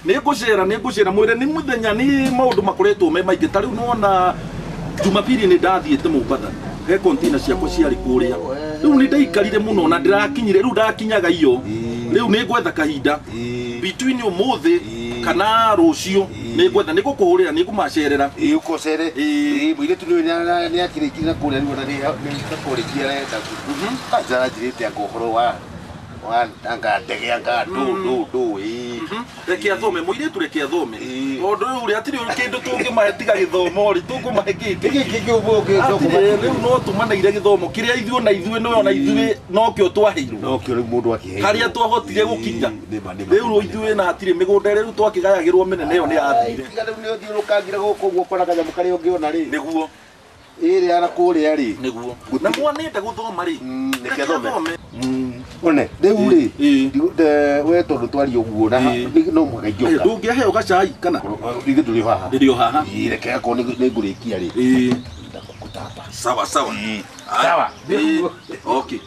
Nĩngũcera mwĩre nĩ mũthenya nĩ maũndũ makoretwo me maingĩ ta rĩu nona Jumapili nĩ ndathiĩte Mombatha he container ciakwa ciarĩ kũrĩa rĩu nĩ ndaikarire mũno na ndĩrakinyire rĩu ndakinyaga iyo rĩu nĩ ngwetha kahinda between ũmũthĩ kana rũciũ nĩ ngwetha nĩ gũkũhũrĩra nĩ ngũmacerera ukocere mwire tu nĩ akĩrĩkire na kũrĩa rĩu nĩ takũrĩkia renda ajara njirĩte akohoro wa anga ndege anga do reke athome mũirĩtu reke athome tondũ rĩu ũrĩa atirĩ kĩndũ tũngĩmahe tiga gĩthomo rĩ tũkũmahe gĩkĩ rĩu no tũmaneire gĩthomo kĩrĩa ithuĩ na ithuĩ nokĩo twaheirwo nokĩo rĩu mũndũ akĩheirwo harĩa twahotire gũkinya rĩu ithuĩ na hatirĩ mĩgũnda rĩu twakĩgayagĩrwo mĩnene ĩyo nĩ yathire tiga rĩu nĩ ũthiũrũkangire gũkũ ũguo ũkona kanyamũ karĩa ũngĩona rĩ nĩguo ĩrĩa na kũrĩa rĩ nĩguo na mwanenda gũthoma rĩ reke athome one rĩu rĩ we tondũ twari ũguo na no mũgaingĩũka ndũngĩaheo gacai kana ithuĩ tũrĩ haha rĩrĩo haha reke akorwo nĩ ngũrĩkia rĩ sawa sawa okay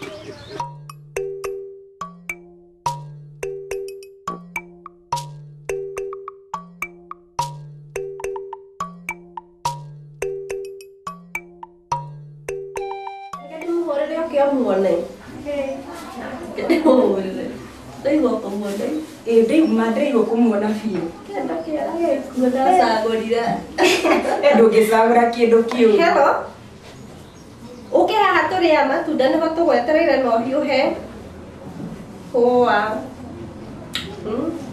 Madre kumuona biũ ndũngĩcagũra kĩndũ kĩũru ũke haha tũrĩa matunda nĩho tũgwetereire no hiũhe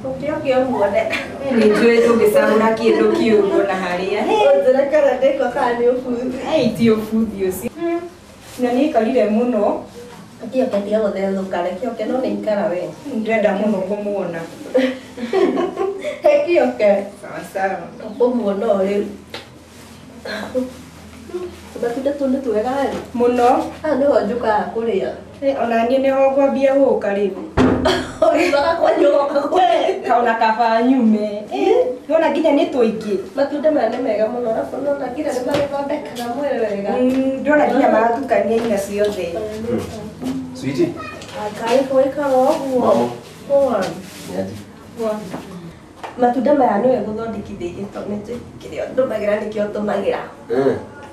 ũkĩo muone nĩnjũĩ ndũngĩcagũra kĩndũ kĩũru na harĩa ũnjĩre kana ndĩko kana nĩ ũbuthi ti ũbuthi ũcio na nĩikarire mũno kĩoke tiga gũtherũka kĩoke no nĩ ikara we ndĩrenda mũno kũmuona kĩoke sawa kũmuona rĩu matunda tũ nĩ twega harĩ mũno haha nĩho njũkaga kũrĩa ona niĩ nĩho ngwambia gũka rĩu ũriugaga kwanyu ũgoka kũrĩa ona kaba nyume nona nginya nĩ tũingĩ matunda maya nĩ mega mũno arabu nona nginya nĩ magĩthondekaga mwĩrĩ wega ndĩrona nginya maratukania ina ciothe Sweetie. Akai foi karoguo. Poa. Poa. Matunda maya nĩ wega gũthondekithia gĩtomete kĩrĩa ndũmagĩra nĩkĩo tũmagĩra.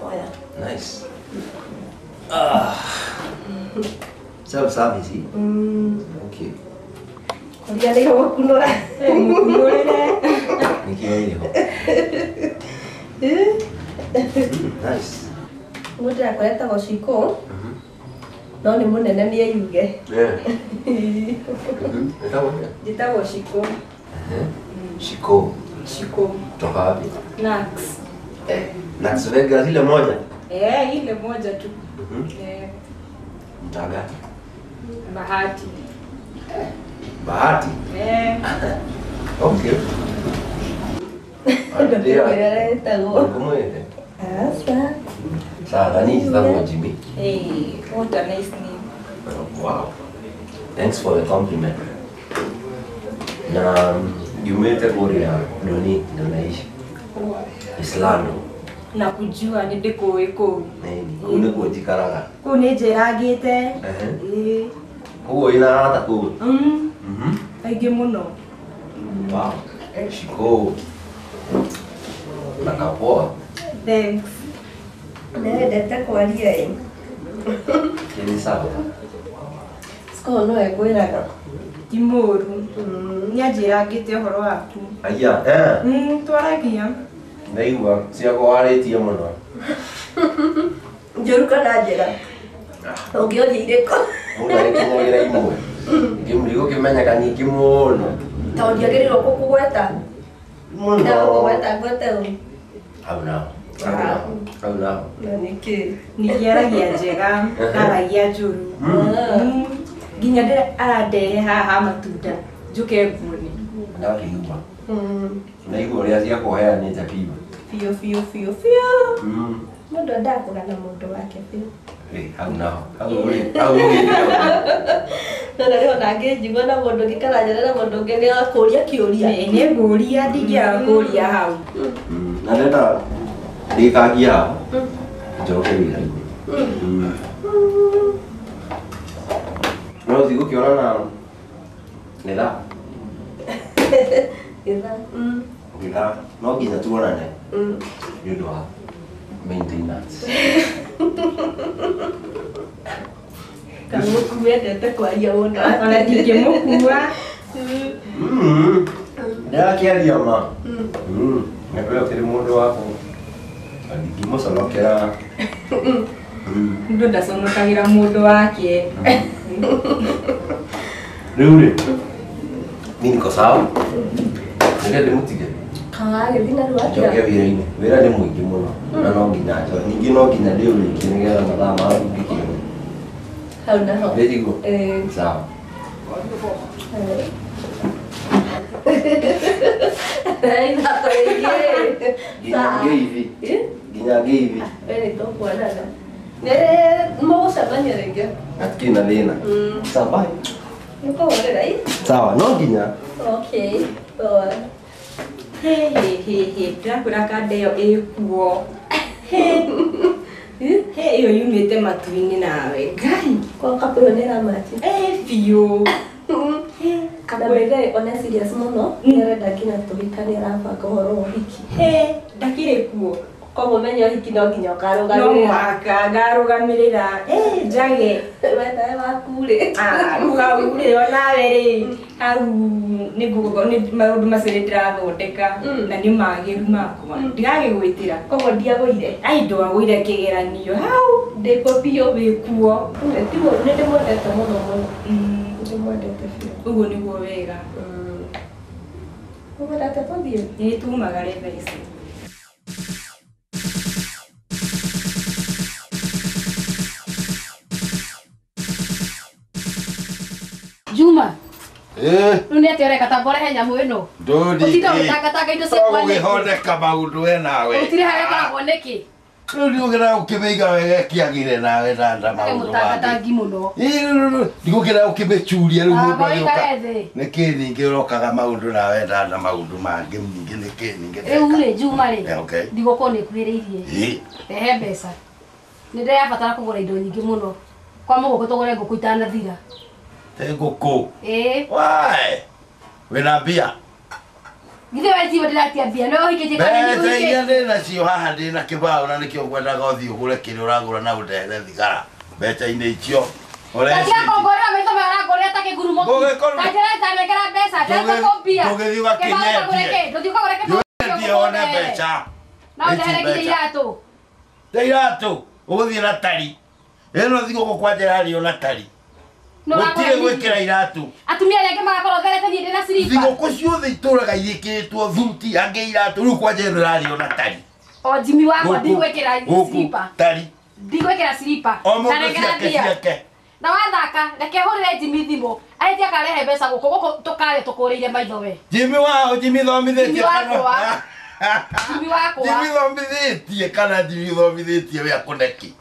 Oya. Nice. Self service. Okay. Kuria nĩ gũkunũra. Mũkunũrĩre. Nĩkĩo ĩho. Nice. Mũndũ akoretagwo ciko. No nĩ mũnene nĩ eyuge. Njĩtagwo Shiko. Shiko. Shiko. Toka wapi? Nax. Nax Vegas ile moja? Ile moja tu. Mtaa gani? Bahati. Bahati? Okay. Ndio etagwo. Kumwete. Asa. Sawa, ni zitagwo Jimmy. What a nice name. Wow. Thanks for the compliment. Na yumete kuria doni naishi. Islando. Na kujua nĩ ndĩkũĩ kũu. Kũu nĩkuo njikaraga. Kũu nĩ njĩrangĩte. Kũu ina hata kũu. Aingĩ mũno. Wow. Shiko. Nakapoa. Thanks. Nĩwendete kwaria ĩ. Kĩrĩ sawa. Siko no ekwĩraga. Ti mũru. Nĩanjĩrangĩte ũhoro waku. Aya, twaragia. Ndaigua ciakwa warĩtie mũno. Njũru kana njĩra. Ũngĩoria irĩkũ. Mũndũ agĩkinyagĩra imwe. Ngĩmũrigo kĩmenyeka nyingĩ mũno. Tondũ ndiagĩrĩirwo gũkũgweta. Mũno. Ndagũkũgweta gwete ũ. Hau nao. Hau nao. Na nĩkĩ. Nĩngĩaragia njega, aragia njũru. Nginya arandehe haha matunda. Njũke nguone. Ndakĩigua. Ndaigua ũrĩa ciakũheanĩte biũ. Biũ. Mũndũ endaga kũgana mũndũ wake biũ. Hau nao. Hau ũgĩthio. Na rĩu ona ngĩnjigua na mũndũ ngĩkaranjĩra na mũndũ ũngĩ nĩ akũria kĩũria. Nĩ ngũria ndingĩaga kũria hau. Na ndenda ndĩkangia hau. Njoke wĩra-inĩ. No thigũkĩona na nĩ thaa. Githa no nginya tuonane nĩ ũndũ wa maintenance. Kamukuendete kwaria mũno. Ona ndingĩmũkua. Ndakĩaria ma. Nĩkũrĩa ũkĩrĩ mũndũ waku. Ndingĩmũconokera. Mũndũ ndaconokagĩra mũndũ wake. Rĩu rĩ, niĩ niko sawa. Nĩkenda ndĩmũtige. Kagagĩthiĩ na rũa kĩra. Njoke wĩra-inĩ. Wĩra nĩ mũingĩ mũno. Na no nginya njoke. Ningĩ no nginya ndĩũrĩkie nĩgetha mathaa ma ngĩkinya. Hau naho. Ndĩrigwo. Sawa. Nginya ngeithi. Wewe ndio kuonana. Mũgũcemania rĩngĩ. Hatikĩrĩ na thĩna. Sawa, bye. Nĩkũhũrĩra ĩ? Sawa, no nginya. Okay. Sawa. Ndĩrakwĩra kanda ĩyo ĩkuo. Ĩyo yumĩte matu-inĩ nawe. Ngai. Kwa kapũyonera machi. Biũ. Na mbere ona serious mũno. Nĩarenda nginya tũhikane arabanga ũhoro wa ũhiki. Ndakĩrĩ kuo. Koguo menya ũhiki no nginya No ũkarũgamĩrĩra. mũhaka ngarũgamĩrĩra. Njage. Wetawe waku rĩ. Rĩu hau rĩ onawe rĩ. Hau nĩ maũndũ macio nĩ ndĩrathondeka na nĩ magĩru makwa. Ndigagĩgwĩtĩra. Koguo ndiagũire. Ai ndwagũire kĩgeranio. Hau Ndĩkuo biũ. wĩkuo. Tiguo nĩ ndĩmwendete mũno mũno. Ndĩmwendete biũ. Ũguo nĩguo wega. Ũmwendete tũthiĩ. Nĩ tumagare thaa ici. Juma. Rĩu nĩ atĩ ũreka ta mbore nyamũ ĩno. Ũtinda ũgĩtangatanga indo cia kwanĩka. Ũgĩthondeka maũndũ we nawe. Ũtirĩ harĩa ũkoragwo nĩkĩ? Rĩu nĩũgera ũkĩmĩiga wega kĩagĩre nawe ndanda maũndũ mangĩ. Mũtangatangi mũno. Ndigũkĩra ũkĩmĩcuria rĩu mũndũ agĩũka. Thĩ. Nĩkĩ ningĩ ũrokaga maũndũ nawe ndanda maũndũ mangĩ ningĩ nĩkĩ ningĩ. Rĩu rĩ Juma rĩ. Okay. Ndigũkorwo nĩkuhĩrĩirie. Rehe mbeca. Nĩ ndĩrabatara kũgũra indo nyingĩ mũno. Kwa mũgũkũ tũgũre ngũkũ itanathira. Ngũkũ. Wai. Wĩna mbia. Githĩ we tiwe ndĩratia mbia no ũhikĩtie kana mbeca iria ndĩnacio haha ndĩna kĩbaũ na nĩkĩo ngwendaga ũthiĩ ũgũre kĩrĩa ũragũra na ũndehere thigara mbeca-inĩ icio. Ndakĩngongorera maitho maya ũrangorera ta kĩgurumo. Ndakĩra itanekera mbeca ndakũkũ mbia. Tũgĩthiĩ ũgakinyendie. Tũthiĩ ũkagũre kĩbaũ. Ndie one mbeca. No ndehere nginya iratũ. Iratũ ũgũthiĩ na tari. Ĩno thigũkũ kwanja harĩ na tari. Gũtirĩ gwĩkĩra iratũ. Atumia arĩa angĩ magakorwo therete niĩ ndĩna silipa. Thigũkũ ciothe itũraga irĩkĩtwo thuti angĩ iratũ rĩu kwanja ĩno ĩrarĩo na tari. O Jimmy wakwa ndigwĩkĩra silipa. Tari. Ndigwĩkĩra silipa. O mũndũ ciake. Na wathaka reke hũrĩre Jimmy thimũ. Ahĩtia akarehe mbeca gũkũ tũkarĩ tũkũrĩire maitho we. Jimmy wao Jimmy thomithĩtie kana. Jimmy wakwa. Jimmy thomithĩtie kana Jimmy thomithĩtie we akũneki.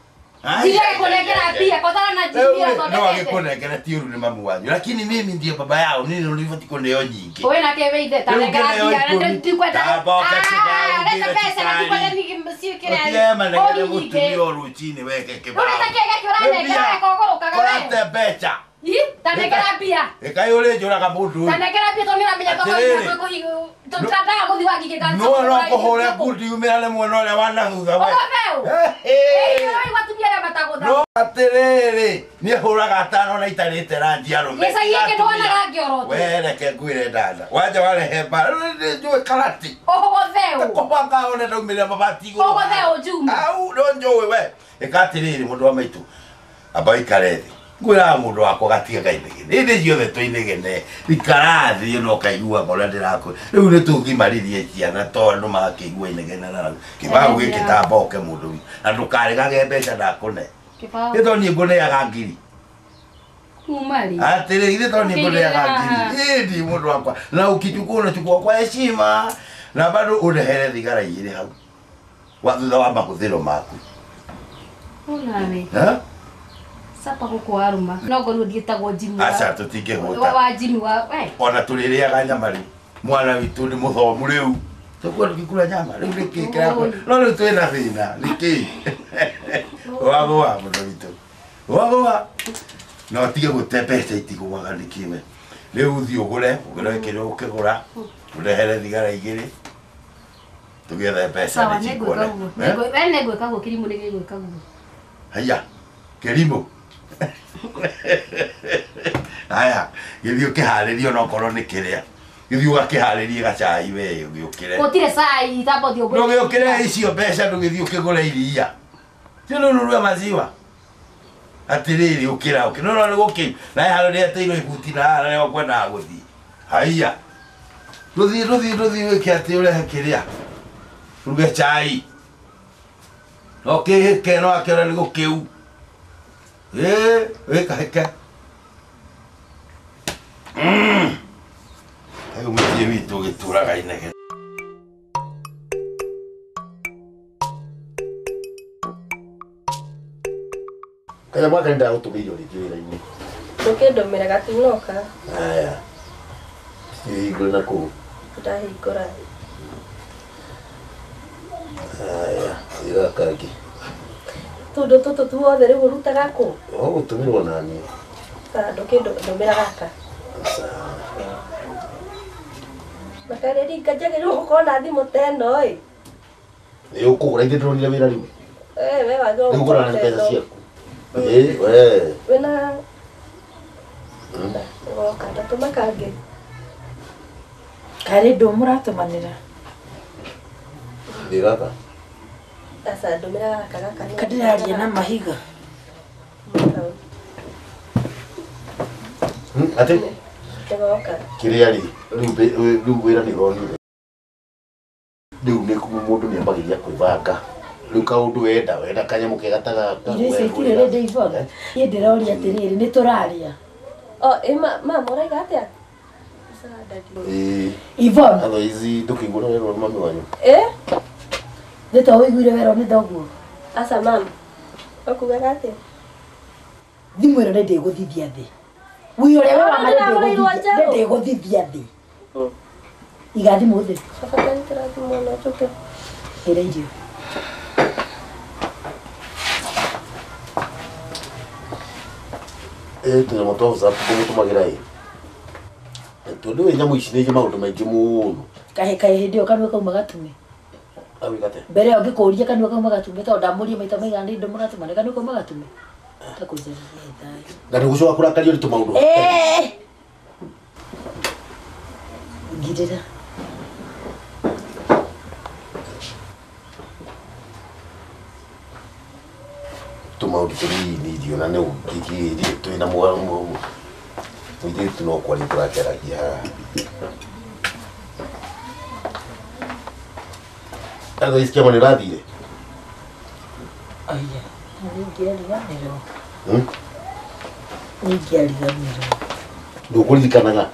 Sija kunekera pia kwa sababu najibia zote. No agekunekera tiuru ni mamu wanyu. Lakini mimi ndiye baba yao. Nini ulivoti kuneo nyingi. Wewe na kewe ide tanekera pia ndio tukwenda. Taboka kibao. Leta pesa na tukwenda nikimsio kile. Kiyema na kile mutumio ruchini weke kibao. Unataka keke kirane kera kokoro kagawe. Korate becha. Tanekera pia. Ekayole jora kabudu. Tanekera pia tonira menya kwa hiyo. Tutrataka kuthi waki kika. No no kohora kuti umele mwana ole wana thutha we. No aterere ni huraga tano na itarite rangi arume. Yesa yeke ndona rangi oroto. Wele ke kwire dada. Waje wale heba. Njoo karati. Oho theu. Ko banga one ndo mire mabati go. Oho theu Juma. Au ndo njoo we. Ekatiriri mundu wa maitu. Abai karethi. Ngwira mundu wako gatiga kainegene. Inde ciothe tuinegene. Ikarathi no kaigua ngora ndirako. Riu ni tungimaririe ciana tondu makigua inegene na kibao giki tamboke mundu. Na ndukarigage mbeca ndakune. Kibao. Ito ni nguneaga ngiri. Kumali. Atiri ile to ni nguneaga ngiri. Ndi mundu wakwa. Na ukichukua unachukua kwa heshima. Na bado urehere thigara igiri hau. Wathutha wa makuthiro maku. Unawe. Ha? Sapa guku aruma. No ngoru ndietagwo Jimmy. Acha tutingĩhũta. Wa Jimmy wa we. Ona tũrĩrĩaga nyama rĩ. Mwana witũ nĩ mũthomu rĩu. Tũkua tũgĩkũra nyama rĩu nĩkĩ kĩrakũra. No rĩu twĩna thĩna nĩkĩ. Wagũa mũndũ witũ. Wagũa. No tige gũte mbeca itigũaga nĩkĩ we. Riu thi ugure ugure kiro ukigura urehere thigara igiri tugethe mbeca Sawa, ni negwika cikone guo. Negwika guo kirimu negwika guo. haya kirimo haya githii ukihariria no korwo ni kiria githii ugakihariria gacai we ugiukire Gutire cai tambo thio no giukire icio mbeca ndugithii ukigura iria tino nurua maziwa atiriri ukira ukino no guki na haro ri ateiro ibuti na ne okwenda guthi haya ruthi wiki ati urehe kiria ruge chai okay ke no akira ni gukiu weka heka ayo mutie witu gituraga inege kaya mwaka nda utumirio rijira-ini Ndũkĩndũmĩra gatinoka. aya hingũre na kũu Ndahingũra. aya igakagi Tũndũ tũtũ tuothe rĩu ũrutaga kũ? ũgũtũmĩrwo na niĩ Kana ndũkĩndũmĩra gaka. Makarĩri ngajagĩrwo gũkorwo na thimũ ta ĩno ĩ. nĩ ũkũgũra ithe ndĩronire wĩra rĩu We wagĩrĩirwo rĩu gũkorwo gũra na ta mbeca ĩno. ciaku we Wĩna ngoka ndatũma kangĩ. Karĩ ndũ mũratũmanĩra. ndĩ gaka Aca ndũmĩra gaka nĩ. Kandĩraria na mahiga. atĩ Ngoka. kĩrĩa rĩ rĩu wĩra nĩ ronire rĩu nĩ mũndũ nĩ ambagĩria kwĩbanga rĩu kaũndũ wenda kanyamũ kega ta gaka Irio icio itirĩ rĩndĩ Ivona. Niĩ ndĩroria atĩrĩrĩ nĩ tũraria. Mama ũraiga atĩa? Ivona. otherwise ndũkĩiguana wĩra nĩ mami wanyu Nĩ to ũiguire wero nĩ thoguo. Aca mama. Ũkugaga atĩa? Thimũ ĩno nĩ ndĩgũthithia thĩ. Wĩ ũrĩa we wama nĩ ndĩgũthithia thĩ. Iga thimũ thĩ. Abatarĩtĩra thimũ ĩno njũke. Hĩra irio. tũnyamũ twa WhatsApp tũgũtũmagĩra tondũ wĩ nyamũ ici nĩ maũndũ maingĩ mũno Kaĩ hĩndĩ ĩyo kanua kauma gatume. awĩgate Mbere ĩyo ngĩkũria kanua kauma gatume tondũ ndamũria maita maigana nĩ ndũ mũratũmana kanua kauma gatume. Takũnjarĩria thayũ. na nĩ gũcoka kũrakario nĩ tũmaũndũ Ngirĩra. tũmaũndũ tũnini irio na nĩ ũngĩgĩrie twĩna mũirĩtu no kwaria tũrakeragia haha otherwise kĩama nĩ ũrathire Aya, nĩngĩariganĩrwo. Nĩngĩariganĩrwo. ndũkũririkanaga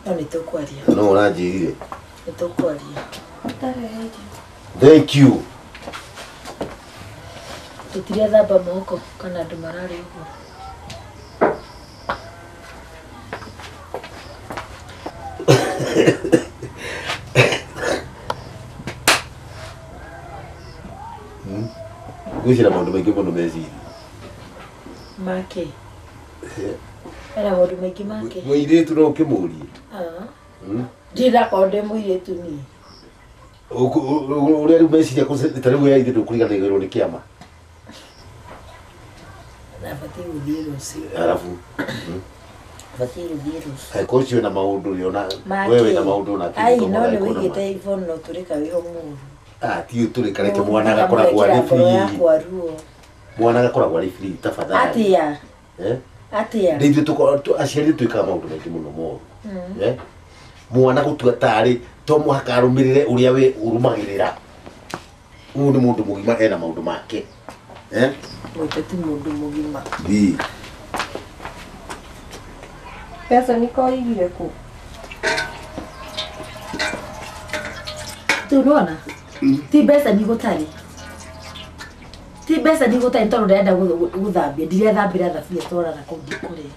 No nĩ tũkwaria. no ũranjĩrire Nĩ tũkwaria. thank you Tũtirethamba moko kana andũ mararĩ ũguo. gwĩcira maũndũ maingĩ mũno meciria Make. Hena maũndũ maingĩ make. mũirĩtu no ũkĩmũrie Ndirakorwo ndĩ mũirĩtu niĩ. ũrĩa rĩu meciria ta rĩu ya ithe ndũkũriganĩrwo nĩ kĩama Na batiĩ gũthiĩ rũciũ. arabu Batiĩ gũthiĩ rũciũ. angĩkorwo ciĩ na maũndũ rĩona wewe na maũndũ na Ai no nĩ wĩigĩte Ivona no tũrĩka wĩho mũru. tiũ tũrĩka reke mwana gakoragwo arĩ free yakwa ruo. mwana gakoragwo arĩ free tafadhali Atĩa? Atĩa? nĩ ithuĩ aciari twĩkaga maũndũ maingĩ mũno moru mwana gũtua tarĩ to mũhaka arũmĩrĩre ũrĩa we ũrũmagĩrĩra ũyũ nĩ mũndũ mũgima ena maũndũ make Mwĩte ti mũndũ mũgima. Pesa nĩko igire kũ? Tu unaona? Ti mbeca ni gũtarĩ. Ti mbeca ni gũtarĩ tondũ ndĩrenda gũthambia. Ndirethambĩra thabia twara na kũu kũrĩa.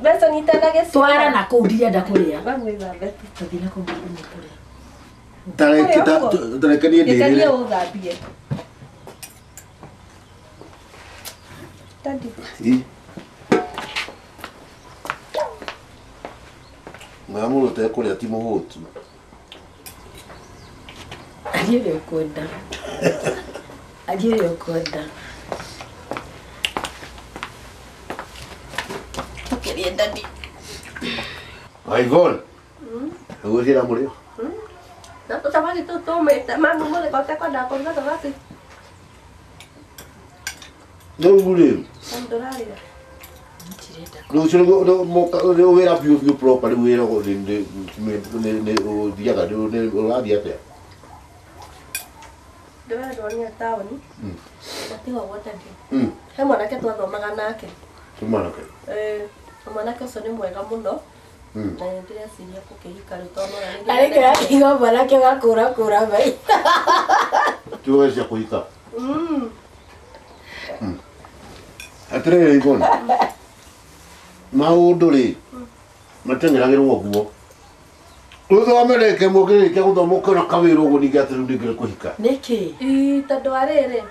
Mbeca nĩitanagia Twara na kũu ndirenda kũrĩa. Wagwĩthambe tu. Tũthiĩ na kũu kũrĩa. tarekanie Gĩtania ũthambie. Tandi. Ngamu te kuri ati muhutu. Ajiri okoda. Ajiri okoda. Queria dadi. Ai gol. Aku sih ramu dia. Nah, tu sama itu tuh, mamu mau lepas aku ada apa enggak tuh Não guri. Santorari. Lu sino do mo ka do vera più proprio lu era con ne o dia ga do ne o la dia te. Dua doanya tahu nih. Tapi wawa tadi. Hema nake tuwa thoma ganake. Tumana ke. Mwana ke sone mwega muno. Na ndire asiria kukihika rutono na Ari kira kigo bana ke gakura bai. Tu vas a kuika. Atre gon. Maundu ri. Matengera wo guo. Utho amereke mukiri ke guthomo kana kawiro go nigate ndigire kuhika. Niki. Tondu ariri.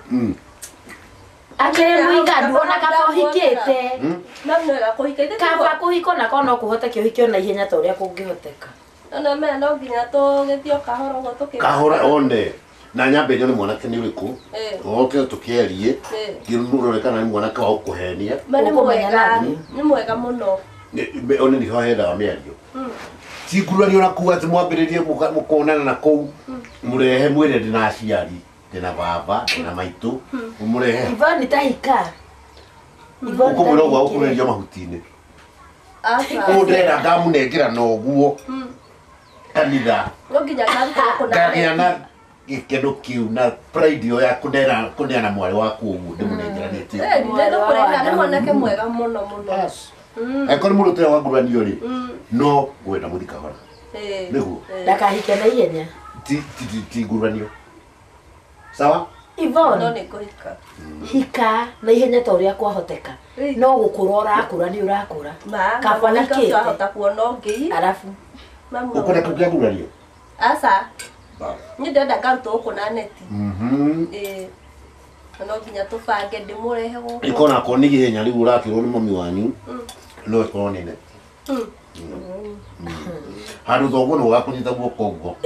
Akere muinga nduona kaba uhikite. Na mwega kuhikite. Kaba kuhiko na kono kuhoteke uhikio na ihenya ta uria kungihoteka. Na me no nginya tugithio kahoro go tukira. Kahora onde. Na nyambe nyo ni mwanake ni uriku. Oke tukierie. Kirunuro kana ni mwanake wa ukuhenia. Mane mwega. Ni mwega muno. One ni hohera miario. Tikuranio na kuga ati mwambiririe mukonana na kou. Murehe mwire ndina aciari. Ndina baba, ndina maitu. Umurehe. Ivani tahika. Ivani ukumwira gwa ukureria mahutini. Asa. Ndenda ngamunengera no guo. Kanitha. No nginya ngaruta Ngagĩa na gĩkeno kĩu na pride yo ya kũneana mwarĩ waku ũguo ndĩmũnengeranĩtie. Ndendo kũrega nĩ mwanake mwega mũno mũno. Angĩkorwo nĩ mũndũ ũtarĩ wa ngũranio rĩ, no gwenda mũthi kahora. Nĩguo. Ndakahike na ihenya. Ti ngũranio. Sawa? Ivon. No nĩ kũhika. Hika na ihenya ta ũrĩa kwahoteka. No gũkũra ũrakũra nĩ ũrakũra. Kaba nĩkĩo ahota kuona ũngĩ. Arafu. Ũkwenda kũgĩa ngũranio? Asa. Nĩ ndenda ngaruta gũkũ na neti. No nginya tũbange ndĩmũrehe gũkũ. Ĩkorwo nakorwo nĩ ihenya rĩu ũrakĩrwo nĩ mami wanyu, no ĩkorwo nĩ neti. Handũ thoguo nĩ ũgakũnyita guoko ũguo.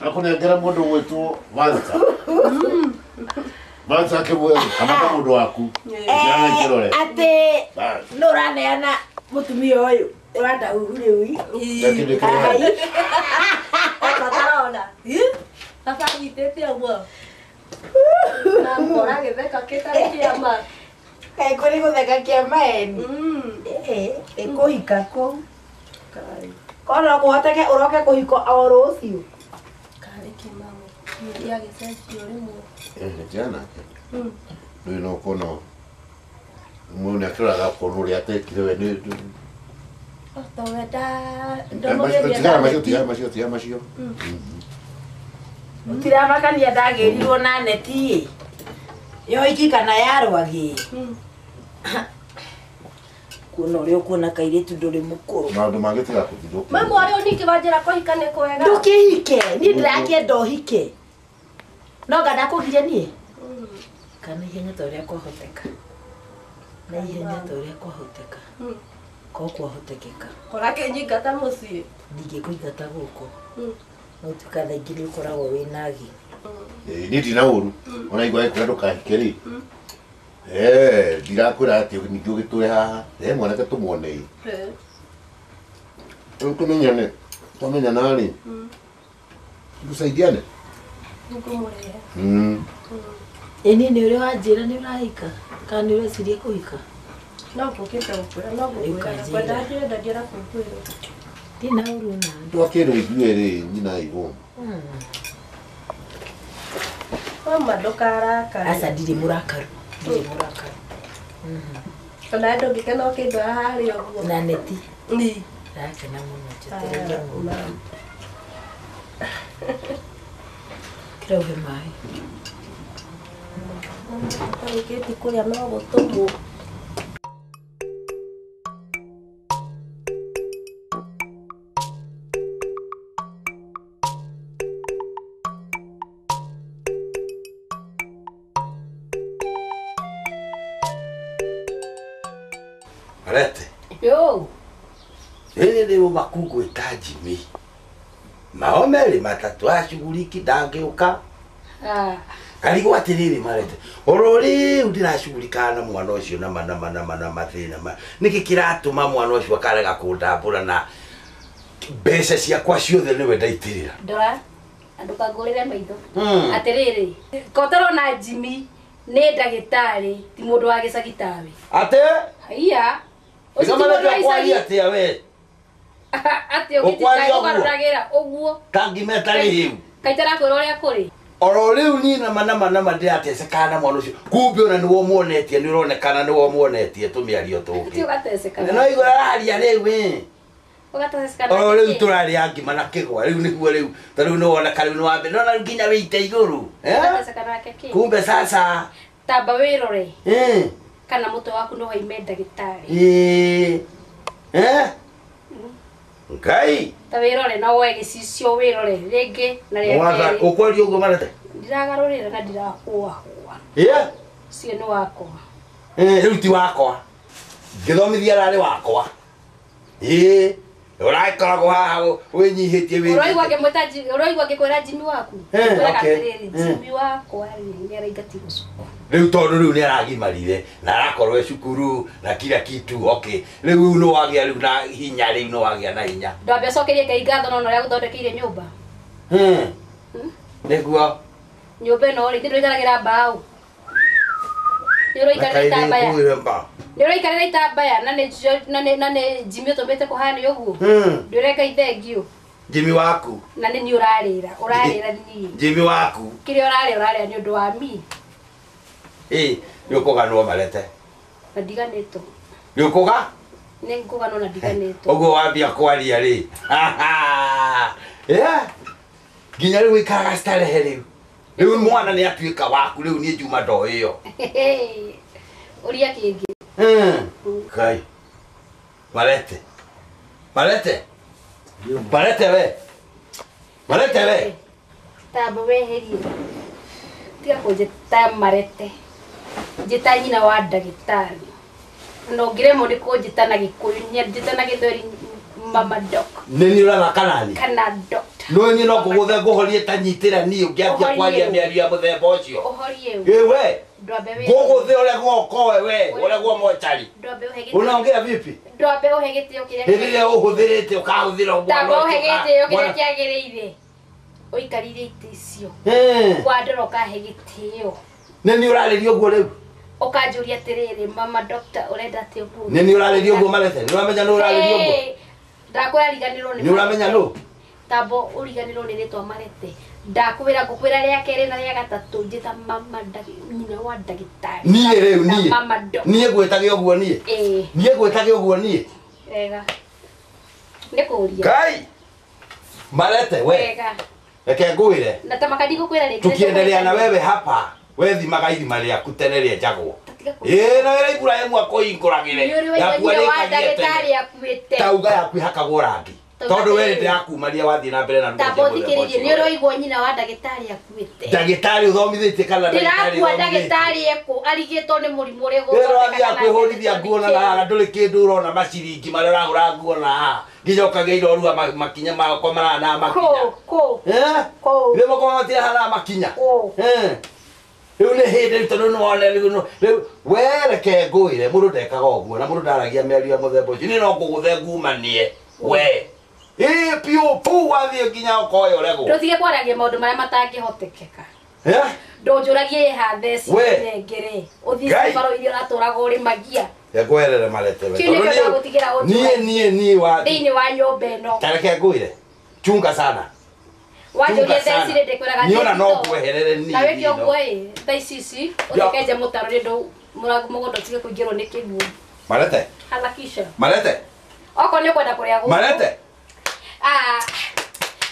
Akũnengera mũndũ gwĩtwo Vansa. Vansa akĩmwĩra amaka mũndũ waku. Atĩ nĩ ũraneana mũtumia ũyũ ũranda uhu rĩu. Tarona. Sasa nyitĩte ũguo. Na mbora gĩtheka kĩtarĩ kĩama. Kaĩ kũrĩ gũtheka kĩama eni. Ĩkũhika kũu. Kono kũhoteke ũroke kũhiko o rũciũ. Karĩ kĩmamo. Nĩ gĩcenjio rĩmwe. Jana. Rĩu no kono. Mũndũ akĩroraga kono ũrĩa atekire we nĩ tiga macio. Ũtiramakania ndagĩrirwo na neti yo iki kana yarwagi. Kuona ũrĩa ũkuona kairĩtu ndũrĩ mũkũrũ. Maũndũ mangĩ tiga kũthithũkia. Mama ũrĩa ũningĩ wanjĩra kũhika nĩ kwega. Ndũkĩhike, niĩ ndĩrakĩenda ũhike. No nganda kũgiria niĩ? Kana ihenya ta ũrĩa kwahoteka. Na ihenya ta ũrĩa kwahoteka. Ko kwahotekeka. Korake nyingata mũciĩ. Ndingĩkũingata gũkũ. No tuka thaa ingĩ nĩ ũkoragwo wĩna gi. Niĩ ndina ũru. Ona igua ĩkwĩra ndũkahike rĩ. Ndirakwĩra atĩ ningĩ ũgĩtũre haha. Mwanake tũmuonei. Tũmenyane. Twamenyana rĩ. Tũsaidiane. Nĩngũmũrehe. Ĩni nĩ ũrĩa wanjĩra nĩ ũrahika kana nĩ ũreciria kũhika? No ngũkĩte gũkwĩra no ngũkwĩra. Ngwenda njĩre ndandiĩra kũkwĩra. Ndina ũru na twakĩrwo ithuĩ rĩ nyina igũ. Mama ndũkarakare. Aca ndirĩ mũrakaru. Ndirĩ mũrakaru. Kana ndũngĩkena kĩndũ harĩa ũguo. Na neti. Ni. Ndakena mũno njetereire mũno. Kĩrauhe maĩ. Tarĩkĩti kũrĩa no gũtũmwo. Marete. Yo. Hili leo makuku itajimi. Maomeri matatu ashughuliki ndangĩũka. Karigo atiriri Marete. Orori ndirashughulika na mwana ũcio na mathĩna. Nĩkĩ kĩratũma mwana ũcio akarega kũndambũra na mbeca ciakwa ciothe nĩwe ndaitirira. Ndora andu kagurire maitho. Atiriri. Kotoro na Jimmy nĩ ndagĩtarĩ ti mũndũ wa gĩcagitawe. Ate? Haiya. Ucio mũndũ wa gĩcagi atia we. Ate ũgĩtikagarũragĩra ũguo. Kangimetari hiu. Kaitara kwĩra ũrĩa kũrĩ. Oro riu ni na manama ndiratecekana mwana ucio. Kumbe ona niwo muonetie ni uronekana niwo muonetie tumiario tungi. Ti ugatecekana. No igora raria riu we. Ugatecekana. Oro riu turari angima na kigwa riu niguo riu. Tariu no ona kariu no wambe no na nginya wite iguru. Ugatecekana keke. Kumbe sasa. Tamba wirore. Kana muto waku no waime ndagĩtarĩ. Ngai. Ta wirore na woe gĩcicio wirore rĩngĩ na rĩngĩ. Mwaga ukwari ugo Marete. Ndiragarũrĩra na ndirakũa. Cio nĩ wakwa. Riu ti wakwa. Ngĩthomithia rarĩ wakwa. Ũrakoragwo haha wĩnyihĩtie wĩ. Ũraigua ngĩkwĩra Jimmy waku. Jimmy wakwa nĩ araingatia gũcukuru. Riu tondu riu ni aragimarire na arakorwo cukuru na kila kitu okay riu no wagia riu na hinya riu no wagia na hinya ndambe cokerie Ngai ngatho no ũrĩa gũthondekeire nyũmba nĩguo nyũmba ĩno rĩ ndĩrĩikaragĩra mbaũ nĩũrĩikarĩra itambaya nĩũrĩikarĩra itambaya na nĩ Jimmy ũtũmĩte kũhana ũguo ndĩrenga thengio Jimmy waku na nĩ ũrarĩra niĩ Jimmy waku kĩrĩa ũrarĩra nĩ ũndũ wa mi nĩũkũganwo Marete na ndiganĩtwo nĩũkũga nĩngũganwo na ndiganĩtwo ũguo wambia kwaria rĩ nginya rĩu ikaraga starehe rĩu mwana nĩ atuĩka waku rĩu niĩ njuma ndoo ĩyo ũria kĩngĩ Kai Marete we Tamba weherie tiga kũnjĩta Marete njĩta nyina wa ndagĩtarĩ no ngĩremwo nĩ kũnjĩta na Gĩkũyũ njĩta na Gĩthweri Mama Doc nĩ ũrathaka nani kana doctor no nyina no kũgũthe ngũhorie ta nyitĩra niĩ ũngĩambia kwaria mĩario ya mũthemba ũcio ũhorie we ngũgũthe ũrĩa guoko we ũrĩa guo mochari unaongea vipi ndwambe ũhe gĩtĩo kĩrĩa rĩrĩa ũhũthĩrĩte ũkahũthĩra ũguo ndwambe ũhe gĩtĩo kĩrĩa kĩagĩrĩire ũikarire itĩ icio wandora ũkahe gĩtĩo nĩ ũrarĩria ũguo rĩu ũkanjũria atĩrĩrĩ Mama Doctor ũrenda atĩ ũguo nĩ ũrarĩria ũguo Marete nĩ ũramenya nĩ ũrarĩria ũguo ndakwĩriganĩrwo nĩ ũramenya nũ Tambo ũriganĩrwo nĩ rĩtwa Marete ndakwĩra ngũkwĩra rĩa kerĩ na rĩa gatatũ njĩta Mama nyina wa ndagĩtarĩ niĩ rĩu niĩ Mama Doc niĩ gwĩtage ũguo niĩ gwĩtage ũguo niĩ wega nĩ kũria Kai Marete we reke ngwĩre na tamakadi gũkwĩra rĩngĩ tukiendelea na wewe hapa we thimaga ithima rĩaku tene rĩenjagwo na wĩra Ibrahimu akũhingũragĩre yaku ndagĩtarĩ akuĩte tauga yaku hakagwo rangi tondu we ndirakumaria wathie na mbere na ndugu Tambo thikĩrĩrie nĩ ũroigwo nyina wa ndagĩtarĩ akuĩte ndagĩtarĩ ũthomithĩtie kana ndagĩtarĩ ekũ arigĩtwo nĩ mũrimũ ũrĩa gũthondeka kwĩhũrithia nguo na ndũrĩ kĩndũ ũrona maciringi marĩa ũragũra nguo na nginya ũkagĩire ũrua makinya makwa marana na makinya rĩu makwa matirahana makinya rĩu nĩ hĩndĩ tondũ nĩwone rĩu we reke ngwĩre mũndũ ndekaga ũguo na mũndũ ndaragia mĩario ya mũthemba ũcio niĩ no ngũgũthe ngumanie we piũ wathiĩ nginya ũkoya ũregwo ndũtige kwaragia maũndũ marĩa matangĩhotekeka ndũnjũragie ha theci nengere ũthiĩ baro iria ũratũraga ũrĩmagia ngwerere Marete we niĩ wa thĩinĩ wa nyũmba ĩno tareke ngwĩre chunga sana wanjũria theci rĩ ndĩkwĩraga niona no ngweherere niĩ na wĩke ũguo ĩ thaici ici ũthekenje mũtaro nĩ ndũ mũgũnda ũtige kũingĩrwo nĩ kĩguũ Marete harakisha Marete okorwo nĩ ũkwenda kũrĩa gũkũ Marete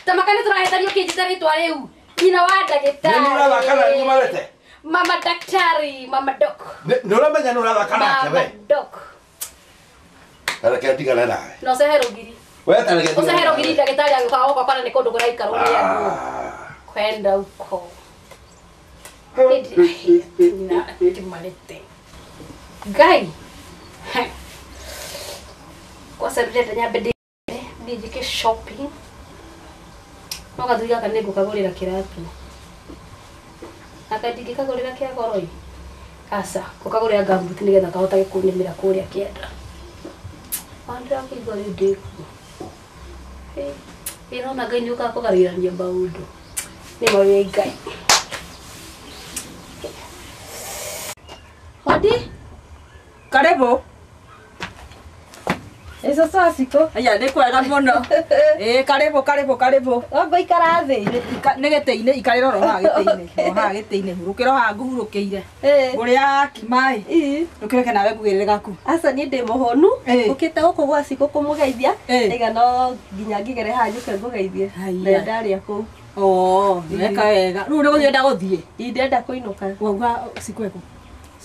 tamakani tũrahĩtanio kĩnjĩta rĩtwa rĩu nyina wa ndagĩtarĩ nĩ ũrathaka na niĩ Marete Mama Daktari Mama Doc nĩ ũramenya nĩ ũrathaka nake we Mama Doc tareke ndigane nawe no ũcehero ngiri we tareke ũcehero ngiri ndagĩtarĩ agĩũkaga gũkwa kana nĩ kũndũ kũraikara ũrĩa andũ kwenda uko Marete Ngai Kwa sababu ndenda nyambe ndijike shopping. No gathuga kana ngukagurira kiratu. Akadingikagurira kia goroi. Asa, ngukagurira gambuti nigetha kahota gikunimira kuria kienda. Andra kigori ndiku. Ino na Ngai ni ukakugarira maundu. Ni mawe Ngai. Hodi. Karibu. Eso sasiko. Aya ni kwega muno. Karibu. Ongo ikara thi. Nĩ gĩtĩ-inĩ ikarĩra oro haha gĩtĩ-inĩ. Haha gĩtĩ-inĩ hurũkĩra haha ngũhurũkĩire. Ũrĩa kimai. Ũkĩreke nawe ngugĩrĩre gaku. Aca niĩ ndĩ mũhũnu. Ũkĩte gũkũ gwa Cikũ kũmũgeithia. Ĩga no nginya ngigere haha njũke ngũgeithie. Na ndarĩa kũu. Weka wega. Rĩu nĩ gũthiĩ gũthiĩ. Ndĩrenda kũinũka. Wauga Cikũ eko.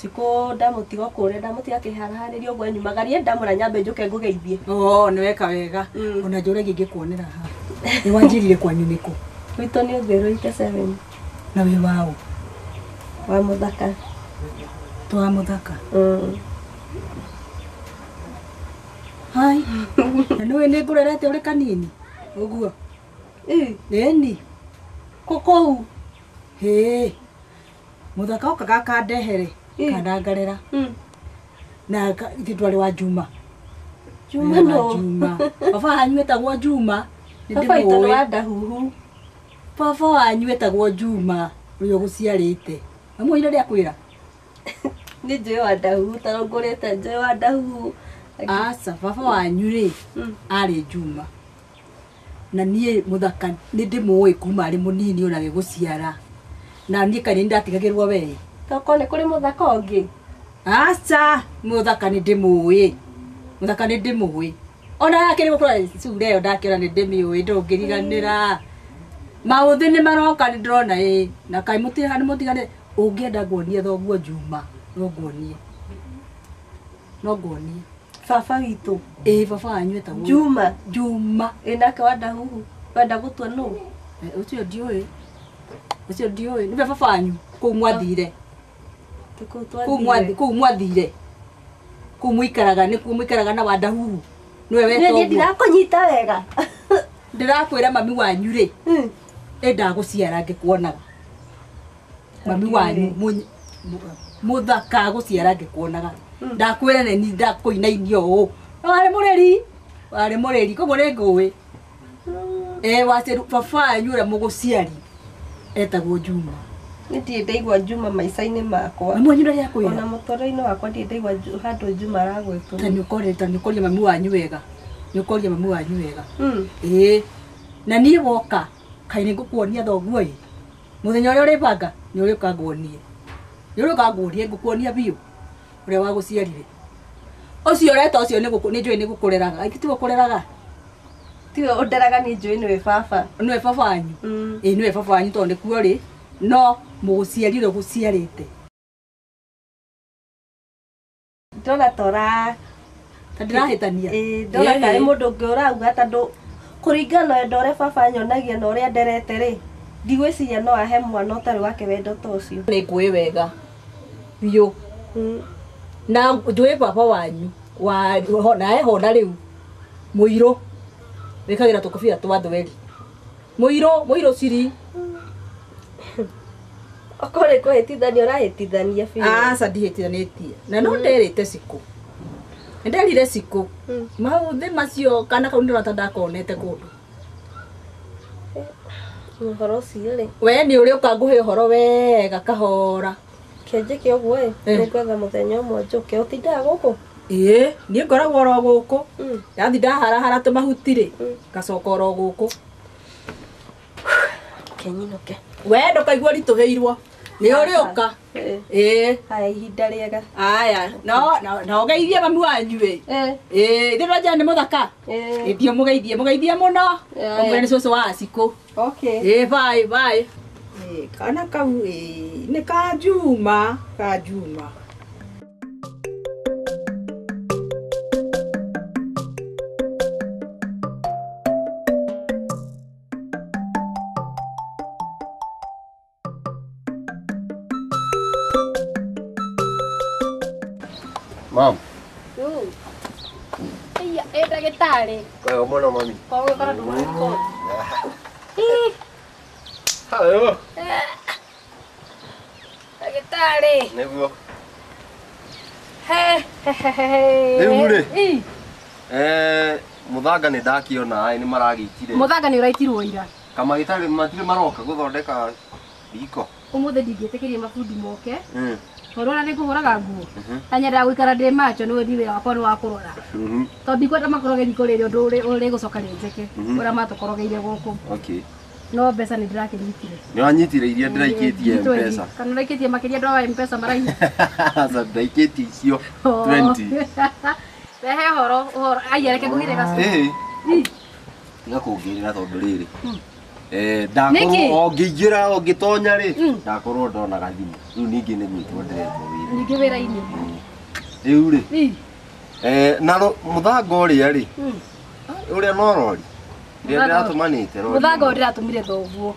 Cikũ ndamũtiga kũrĩa ndamũtiga kĩharahanĩria ũguo nyumagarie ndamũra nyambe njũke ngũgeithie. Nĩ weka wega. Ona njũre ngĩkuonera haha. Nĩ wanjĩrire kwanyu nĩkũ? Gwitũ nĩ Ũthĩrũite 7. Na wĩ waũ? Wa Mũthaka. Twa Mũthaka. Hai. Na nĩ ngũrerete ũrĩ kanini. Ũguo. Ĩni. Kũkũu. Mũthaka oka gakandehere. Kandangarĩra. Na ithuĩ wa Juma. Juma no. Juma. Baba wanyu etagwo Juma. Baba itũ nĩ wa Ndahuhu. Baba wanyu etagwo Juma. Ũrĩa ũgũciarĩte. Amũire rĩa kwĩra. Nĩ njũĩ wa Ndahuhu tondũ ngũrĩte njũĩ wa Ndahuhu. Aca baba wanyu rĩ arĩ Juma. Na niĩ Mũthaka nĩ ndĩmũĩ kuma arĩ mũnini ona gĩgũciara. Na niĩ kaĩ ndatigagĩrwo we. Toko nĩ kũrĩ Mũthaka ũngĩ. Aca Mũthaka nĩ ndĩmũĩ. Mũthaka nĩ ndĩmũĩ. Ona akĩrĩ gũkũra cura ĩyo ndakĩona nĩ ndĩmĩũĩ ndũngĩriganĩra. Maũthĩ nĩ maroka nĩ ndĩrona na kaĩ mũtiganĩre ũngĩenda nguonie thoguo Juma no nguonie. Baba witũ. Baba wanyu etagwo Juma. Juma. Nake wa Ndahuhu. Wenda gũtua nũ? Ũcio ndiũĩ. Nĩ baba wanyu kũu mwathire. Kũu mwathire. Kũu mũikaraga na wa Ndahuhu. Nĩwe wetagwo. Niĩ ndirakũnyita wega. Ndĩrakwĩra mami wanyu rĩ. Ndagũciara ngĩkuonaga. Mami wanyu Mũthaka gũciara ngĩkuonaga. Ndakwĩra nĩ ndakũinainio ũũ. Warĩ mũreri koguo nĩ ngũĩ. Waciarwo baba wanyu ũrĩa mũgũciari etagwo Juma. Nĩ ndirĩ ndaigua Juma maica-inĩ makwa. Mami wanyu ndarĩ akwĩra. Ona mũtũũrĩre-inĩ wakwa ndirĩ ndaigua handũ Juma aragwĩtwo. Ta nĩ ũkoria mami wanyu wega. Na niĩ woka kaĩ nĩ ngũkuonia thoguo mũthenya ũrĩa ũrĩbanga nĩ ũrĩũka nguonie. Ngũkuonia biũ ũrĩa wagũciarire. Ũcio ũreta ũcio nĩ njũĩ nĩ gũkũreraga. Ti gũkũreraga. Tiwe ũnderaga nĩ njũĩ nĩwe baba. Nĩwe baba wanyu. Nĩwe baba wanyu tondũ nĩkuo rĩ no mũgũciari ũrĩa ũgũciarĩte. Ndona tora ta ndĩrahĩtania. Ndona tarĩ mũndũ ũngĩ ũrauga tondũ kũringana wendo ũrĩa baba nyonagia na ũrĩa nderete rĩ ndigwĩciria no ahe mwana ũtarĩ wake wendo ta ũcio. Nĩ ngũĩ wega biũ. Na njũĩ baba wanyu nawe hona rĩu mũirũ wĩkagĩra tũkũbia twa thweri. Mũirũ ciri. Okorwo kũhĩtithania ũrahĩtithania biũ. Aca ndihĩtithanĩtie. Na no nderĩte Cikũ. Nĩnderire Cikũ. Maũthĩ macio kana kau nĩrona ta ndakonete kũndũ. Ũhoro ũcio rĩ. We nĩ ũrĩũka ngũhe ũhoro wega kahora. Kĩnjĩke ũguo nĩngwetha mũthenya ũmwe njũke. Ũtindaga gũkũ? Niĩ ngoragwo oro gũkũ. Ndathi ndaharahara tũmahuti rĩ ngacoka oro gũkũ. Kenyinũke. We ndũkaigua ritũhĩirwo. Nĩ ũrĩũka. Haya ihinda rĩega. Aya no geithie mami wanyu ithuĩ nanja nĩ Mũthaka. Mũgeithie mũno. Ũmwĩre nĩ cũcũ wa Cikũ. Bye. Kana kau nĩ ka Juma. Mom. Iya, Ndagĩtarĩ. Kwega mũno mami. Kwa gũkora ndũmũrĩko. Hayo. Ndagĩtarĩ. Nĩguo. Rĩu rĩ. Mũthanga nĩ ndakiona nĩ maragĩitire. Mũthanga nĩ ũraitirwo ira. Kamagĩtarĩ matirĩ maroka gũthondeka riko. Ũmũthĩ ndingĩtĩkĩria mabundi moke. Tondũ ona nĩngũhũraga nguo. Na nyendaga gũikara ndĩ macho nĩ ũthi wĩra wakwa nĩ wa kũrora. Tondũ ndikwenda makoroge riko rĩrĩ ũndũ ũrĩgũcoka rĩnjeke. Ũrĩa matũkorogeire gũkũ. Okay. No mbeca nĩ ndĩrakĩnyitire. Nĩ wanyitire iria ndĩraikĩtie M-Pesa. Kana ndĩraikĩtie makĩria andũ a M-Pesa marainya. Sasa ndĩraikĩtie icio 20. Rehe ũhoro ai reke ngũgire gacu. Tiga kũngĩrĩra tondũ rĩrĩ. Ndakorwo ngĩingĩra ngĩtonya rĩ ndakorwo ndona gathimũ. Rĩu ningĩ nĩ gwĩtwo ndĩretwo wĩra. Ningĩ wĩra-inĩ. Rĩu rĩ. Na mũthanga ũrĩa rĩ. Ũrĩa no rori. Ndĩratũmanĩte rori. Mũthanga ũrĩa ndĩratũmire thoguo.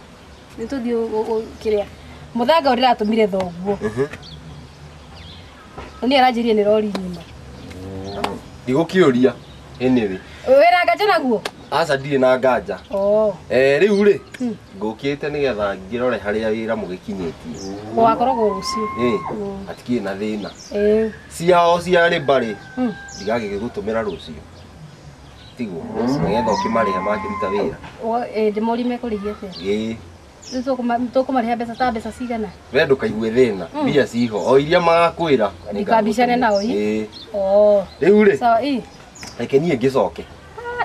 Nĩ tũthiĩ kĩrĩa. Mũthanga ũrĩa ndĩratũmire thoguo. Nĩ aranjĩrire nĩ rori nyuma. Ndigũkĩũria ĩnĩ rĩ. Wĩra nganja naguo? Aca ndirĩ na nganja. Rĩu rĩ ngũkĩte nĩgetha ngĩrore harĩa wĩra mũgĩkinyĩtie. Wakoragwo rũciũ. Hatikĩrĩ na thĩna. Ciao ciarĩ mbarĩ ndigagĩgũtũmĩra rũciũ. Tiguo nĩgetha ũkĩmarĩhe makĩruta wĩra. Ndĩmorie mekũrĩhia atĩa? Rĩu tũkũmarĩha mbeca ta mbeca cigana? We ndũkaigue thĩna mbia ciho o iria magakwĩra. Ndikambicane nao rĩu rĩ sawa reke niĩ ngĩcoke.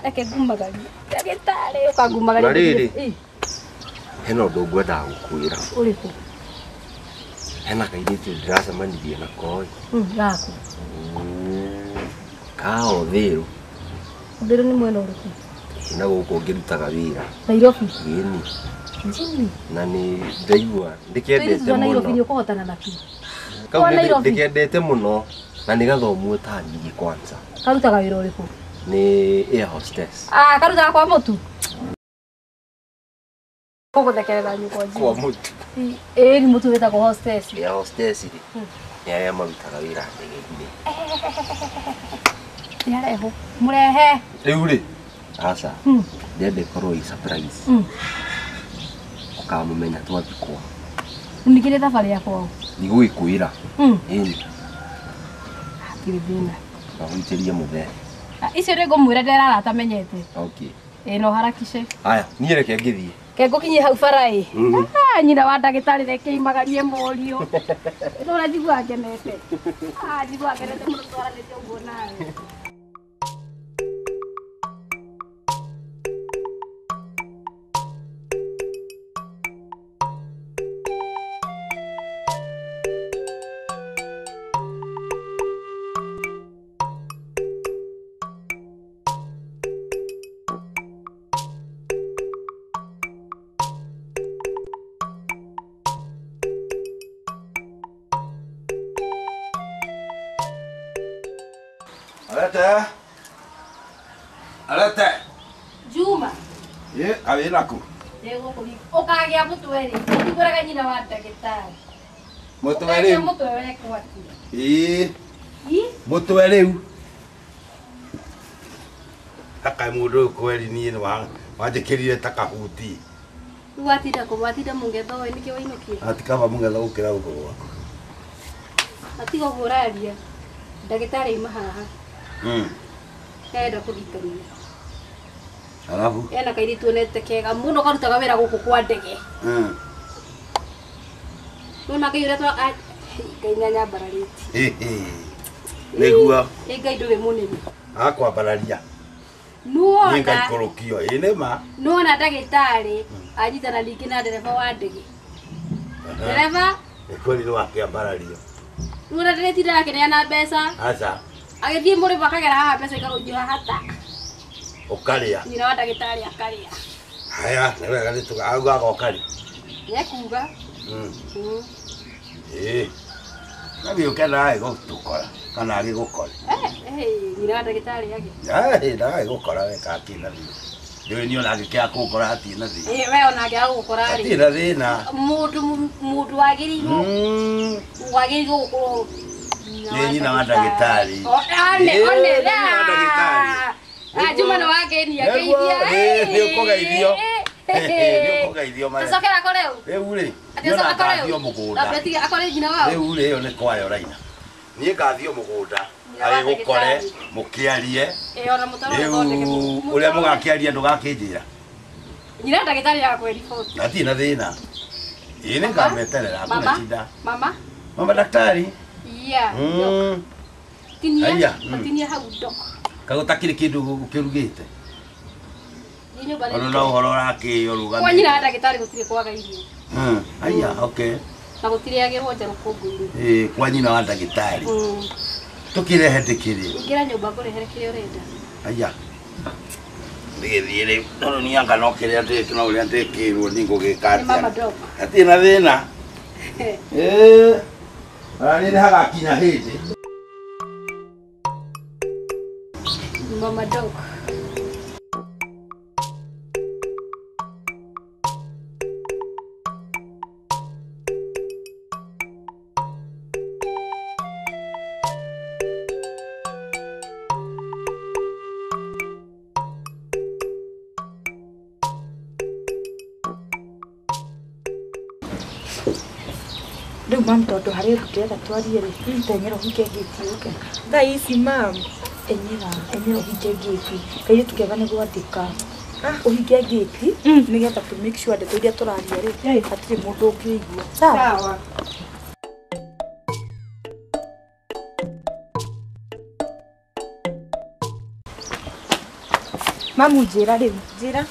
Reke ngumagarie. Ndagĩtarĩ ũkangumagaria. Na rĩrĩ hena ũndũ ngwendaga gũkwĩra. Ũrĩkũ? Hena kairĩtu ndĩracemanirie nako. Gaku? Kao thĩrũ. Thĩrũ nĩ mwena ũrĩkũ? Na gũkũ ngĩrutaga wĩra. Nairobi? Ĩni. Njini? Na nĩ ndaigua ndĩkendete mũno. Nairobi nĩ ũkũhotana naki? Kau ndĩkendete mũno na nĩ gathomu ta niĩ kwanza. Karutaga wĩra ũrĩkũ? Nĩ air hostess. Karutaga kwa mũtu? Gũgũthekerera nyũkwa njini. Kwa mũtu. Nĩ mũtu wĩtagwo hostess. Air hostess rĩ nĩ arĩa marutaga wĩra ndege-inĩ. Nĩ areho mũrehe. Rĩu rĩ aca ndĩrenda ĩkorwo ĩ surprise. Ũkamũmenya twathikwo. Nĩkĩrĩ thabarĩ ya kwao? Ndigũgĩkwĩra. Ĩni. Hatirĩ thĩna. Ngagũitĩria mũthee. Icio nĩ ngũmwĩra nderarata menyete. Okay. No harakishe. Aya niĩ reke ngĩthiĩ. Ke ngũkinyie hau bara nyina wa ndagĩtarĩ reke imagarie mũriũ. Nĩ njiguaga ngenete. Njiguaga ngenete mũno twaranĩte ũguo nawe. Alete. Juma. Kawĩra kũ? Ũkagĩa mũtwe rĩ, ũtigũraga nyina wa ndagĩtarĩ. Mũtwe rĩu? Mũtwe wekwo atĩa? Mũtwe rĩu? Akaĩ mũndũ ũyũ kweri niĩ nĩ wanjĩkĩrire ta kahuti. Watinda kũ watinda mũngetho we nĩkĩ wainũkia? Atikaba mũngetho gũkĩra gũkũ gwakwa. Atiga ũraria. Ndagĩtarĩ ima haha. Enda kũgitĩria. Alafu? Ena kairĩtu onete kega mũno karutaga wĩra gũkũ kwa ndege. Nona kaĩ ũrĩa twa Ngai nyambararĩti. Nĩguo. Ngai ndũrĩ mũnene. Akwambararia. Nuona. Nĩ Ngai kũrũkio. Nĩ ma. Nuona ndagĩtarĩ anyitana ningĩ na ndereba wa ndege. Ndereba? Nĩkweli nĩ wakĩambarario. Nuona ndĩretindaga akĩneana mbeca. Aca. Agĩthiĩ mũrĩmo akagera haha mbeca ikagũithio hata. Ũkarĩa. Nyina wa ndagĩtarĩ akarĩa. Haya, nĩ wega augaga ũkarĩa. Nĩekuga. Nabi ũkendaga gũtũkora kana agĩgũkora. Nyina wa ndagĩtarĩ agĩ. Ndaga gũkora weka atĩ na thĩ. Ndiũĩ nĩ ona angĩkĩra kũgũkora hatirĩ na thĩ. We ona angĩaga gũgũkora rĩ. Hatirĩ na thĩna. Mũndũ wagĩrĩirwo gũkorwo nĩ nyina wa ndagĩtarĩ. One ndagĩtarĩ. Juma no wageni ageithia. Ndio kugeithio. Ndio kugeithio mara. Tacokera koreu. Rĩu rĩ. Atĩ ũcoka koreu. Ndio mũgũnda. Ndabeti akore nyina wao. Rĩu rĩ yo nĩ kwayo raina. Niĩ ngathio mũgũnda. Agĩgũkore mũkĩarie. Ona mũtaro thondeke. Ũrĩa mũgakĩaria ndũgakĩnjĩra. Nyina ndagĩtarĩ ya kwĩriboti. Gati na thĩna. Ĩĩ nĩ ngameterera hakuna shida. Mama daktari. Yeah. Tinia. Tinia hau dok. Kagutakĩrĩ kĩndũ ũkĩrugĩte. Ona no ũhoro ũrakĩyo rũgamĩ. Kwa nyina ndagĩtarĩ gũtirĩ kwaga irio. Aya, okay. Na gũtirĩ agĩrwo nja rũkũngũ-inĩ. Kwa nyina wa ndagĩtarĩ. Tũkĩrehe ndĩkĩrĩ. Ingĩra nyũmba ngũrehere kĩrĩa ũrenda. Aya. Ndĩgĩthiĩ rĩu. Tondũ niĩ anga no kĩrĩa ndĩkĩ no ũrĩa ndĩkĩrwo nĩ ngũgĩka atĩa. Mama dog. Hatirĩ na thĩna. Nĩ hagakinya hĩndĩ. Mama dog. Rĩu mam tondũ harĩ ndĩrenda twarie rĩ, tenyera ũhinge ngĩti ũke. Thaa ici mam. Enyera ũhinge ngĩti. Kairĩ tũkĩaga nĩ gwandĩka. Ũhinge ngĩti nĩgetha to make sure ndeto iria tũraria rĩ, hatirĩ mũndũ ũngĩigua. Sawa. Mamu njĩra rĩu. Njĩra.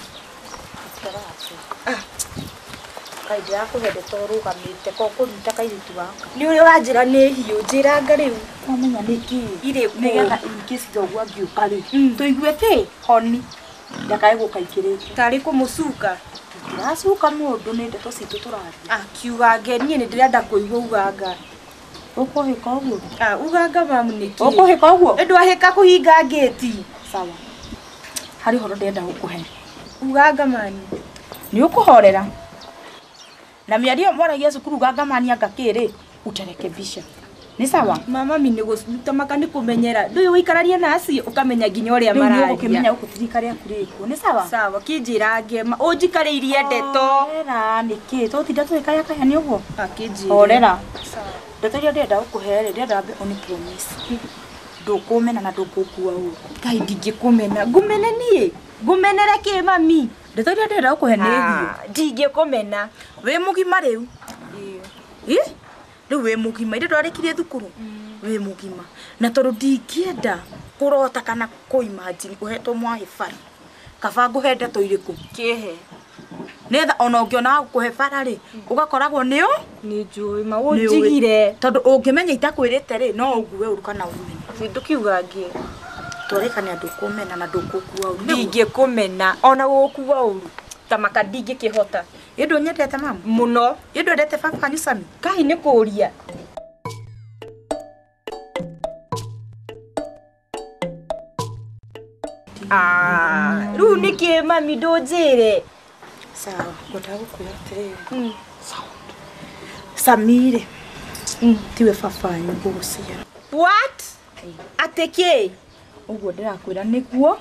Kaide yako hede tũrũgamĩte ko kũruta kairitu waka. Nĩ ũrĩa wanjĩra nĩ hiũ njĩra anga rĩu. Wamenya nĩkĩ irĩ nĩgetha ingĩci thoguo angĩũka rĩ. Tũigue kĩ honi. Ndakae gũkaikĩrĩte. Tarĩ kũmũcuka. Ndiracuka mũndũ nĩ ndeto citũ tũraria. Kiuga ngeni nĩ ndĩrenda kũigua uganga. Ũkũhĩka ũguo? Uganga mamu nĩkĩ? Ũkũhĩka ũguo? Ndwahĩka kũhinga ngĩti. Sawa. Harĩ ũhoro ndĩrenda gũkũhe. Uganga mani. Nĩ ũkũhorera. Na miario mwaragia cukuru gangamania ngakĩrĩ utarekebisha. Ni sawa? Mama mimi nĩgũtamaka nĩ kũmenyera. Ndũyũ ũikararia naci ũkamenya nginya ũrĩa mararia. Nĩ ũkũmenya ũkũtirikari akurĩkuo. Ni sawa? Sawa, kĩnjĩra ngema. Ũnjikarĩirie ndeto. Orera nĩkĩ? Tũtinda twĩkaya kahani ũguo? Kĩnjĩra. Orera. Sawa. Ndeto iria ndĩrenda gũkũhe rĩ, ndĩrenda mbe on promise. Ndũkũmena na ndũkũkua ũũ. Kaĩ ndingĩkũmena. Ngũmene niĩ. Ngũmenere kĩ mami? Ndeto iria ndĩrenda gũkũhe nĩ hiũ. Ndingĩkũmena. Wĩ mũgima rĩu? Ĩ? Rĩu wĩ mũgima. Ĩndĩ ndwarĩkirie thukuru? Wĩ mũgima. Na tondũ ndingĩenda kũrota kana kũimagine ũhetwo mwahe bara. Kaba ngũhe ndeto irĩkũ? Kĩhe. Nĩgetha ona ũngĩona gũkũhe bara rĩ, ũgakoragwo nĩ ũ? Nĩ njũĩ ma ũnjigire. Tondũ ũngĩmenya itakwĩrĩte rĩ, no ũgue ũru kana ũmenye. Ndũkiuga ngĩ. Twarĩkania ndũkũmena na ndũkũkua ũru. Ndingĩkũmena ona gũkua ũru. Tamaka ndingĩkĩhota. Ĩndũ nyendete mama? Mũno. Ĩndũ endete baba ni Sami? Kahi nĩ kũria. Rĩu nĩkĩ mami ndũnjĩre? Sawa, ngwenda gũkwĩra atĩrĩrĩ. Sami rĩ, tiwe baba wanyu ngũgũciara. What? Atĩ kĩ? Ũguo ndĩrakwĩra nĩguo.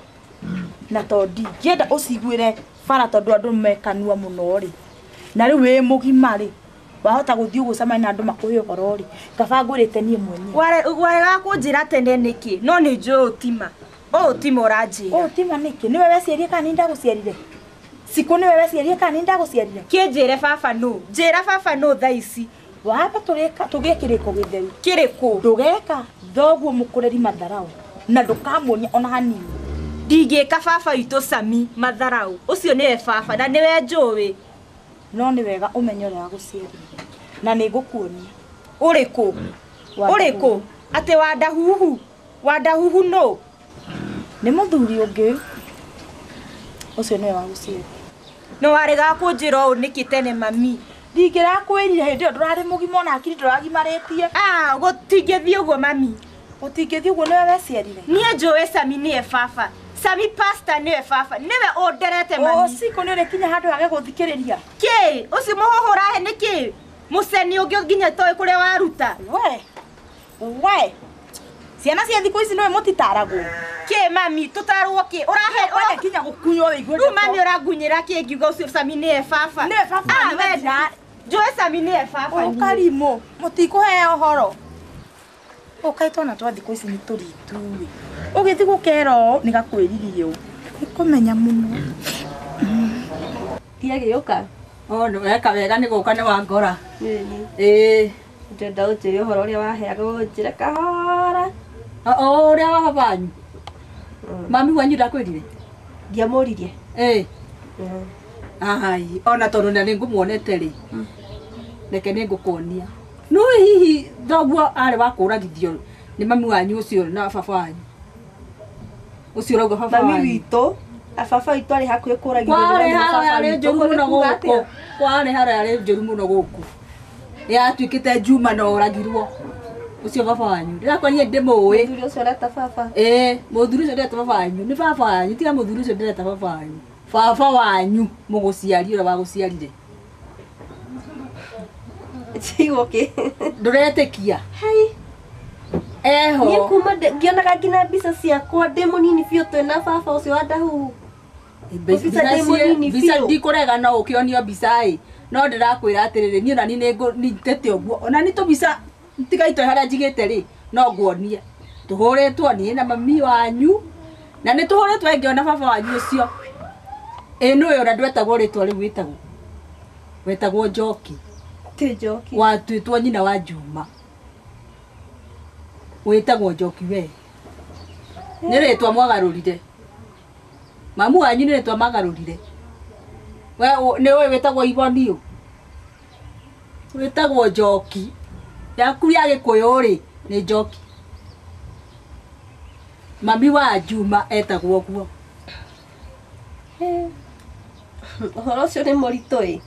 Na tondũ ndingĩenda ũciguĩre bara tondũ andũ mekanua mũno rĩ. Na rĩu wĩ mũgima rĩ, wahota gũthiĩ ũgũcamania na andũ makũhe ũhoro rĩ, kaba ngwĩrĩte niĩ mwenyewe. Warega kũnjĩra tene nĩkĩ? No nĩ njũĩ ũtima. Ũtima ũranjĩra. Ũtima nĩkĩ? Nĩwe weciarie kana nĩ ndagũciarire? Siku nĩwe weciarie kana nĩ ndagũciarire? Kĩnjĩre baba nũ? Njĩra baba nũ thaa ici? Wamba tũgĩe kĩrĩko gĩtheru. Kĩrĩkũ? Ndũgeka thoguo mũkũreri matharau na ndũkamuonia ona hanini. Ndingĩka baba witũ Sami matharau. Ũcio nĩwe baba na nĩwe njũĩ. No nĩ wega ũmenye ũrĩa wagũciarire. Na nĩ ngũkuonia. Ũrĩkũ? Ũrĩkũ? Atĩ wandahuhu? Wandahuhu nũ? Nĩ mũthuri ũngĩ. Ũcio nĩwe wagũciarire. No warega kũnjĩra ũũ nĩkĩ tene mami? Ndingĩrakwĩrire hĩndĩ ĩyo ndũrarĩ mũgima ona akiri ndũragimarĩtie. Gũtingĩthiĩ ũguo mami. Gũtingĩthiĩ ũguo nĩwe weciarire. Niĩ njũĩ Sami nĩwe baba. Sami pastor nĩwe baba. Nĩwe ũnderete mami. Ciko nĩ ũrĩkinya handũ hage gũthikĩrĩria. Kĩ? Ũcio mũhoho ũrahe nĩkĩ? Mũceni ũngĩ nginya toĩ kũrĩa waruta. We. Ciana cia thikũ ici nĩwe mũtitaragwo. Kĩ mami tũtarwo kĩ? Ũrahe wende kinya gũkunywo wĩigue. Rĩu mami ũrangunyĩra kĩ ngiuga ũcio Sami nĩe baba. Nĩwe baba. Wenda. Njũĩ Sami nĩe baba. Ũkarimũ. Mũtikũhe ũhoro. Ũkaitwo na twa thikũ ici nĩ tũritu. Ũgĩthi gũkera ũũ nĩ gakwĩririe ũũ. Nĩkũmenya mũno. Tia gĩũka. No weka wega nĩ gũka nĩ wangora. Ndenda ũnjĩre ũhoro ũrĩa waheaga ũnjĩre kahora. Ũrĩa wa banyu. Mami wanyu ndakwĩrire? Ndiamũririe. Ai, ona tondũ nĩ ngũmuonete rĩ. Reke nĩ ngũkuonia. No hihi thoguo arĩ wa kũragithio nĩ mami wanyu ũcio na baba wanyu. Ũcio ũrauga baba wanyu. Mami witũ, baba witũ arĩ hakuhĩ kũragithio nĩ baba wanyu. Arĩ njũru mũno gũkũ. Kwarĩ harĩa arĩ njũru mũno gũkũ. Yatuĩkĩte Juma na oragirwo. Ucio baba wanyu. Ndĩrakwanĩre ndĩmũĩ. Mũthuri ũcio areta baba. Mũthuri ũcio ndĩreta baba wanyu. Nĩ baba wanyu, tiga mũthuri ũcio ndĩreta baba wanyu. Baba wanyu mũgũciari ũrĩa wagũciarire. Chigoke. Ndũretĩkia. Hai. Eho. Niĩ kuma ngĩonaga nginya mbica ciakwa ndĩ mũnini biũ twĩna baba ũcio wa ndahu. Mbica ndikũrega no ũkĩonio mbica no ndĩrakwĩra atĩrĩrĩ niĩ nani nĩngũtete ũguo ona nĩ tũmbica tigaitwe harĩa njigĩte rĩ no nguonie tũhũrĩtwo niĩ na mami wanyu na nĩ tũhũrĩtwo ngĩona baba wanyu ũcio nĩwe ona ndwetagwo rĩtwa rĩu wetagwo Njoki. Ti Njoki. Watuĩtwo nyina wa Juma. Wetagwo Njoki we. Nĩ rĩtwa mwagarũrire. Mamu wanyu nĩ rĩtwa magarũrire. We nĩwe wetagwo Ivoni. Wetagwo Njoki. Yaku ya Gĩkũyũ rĩ nĩ Njoki. Mami wa Juma etagwo guo. Ũhoro ũcio nĩ mũritũ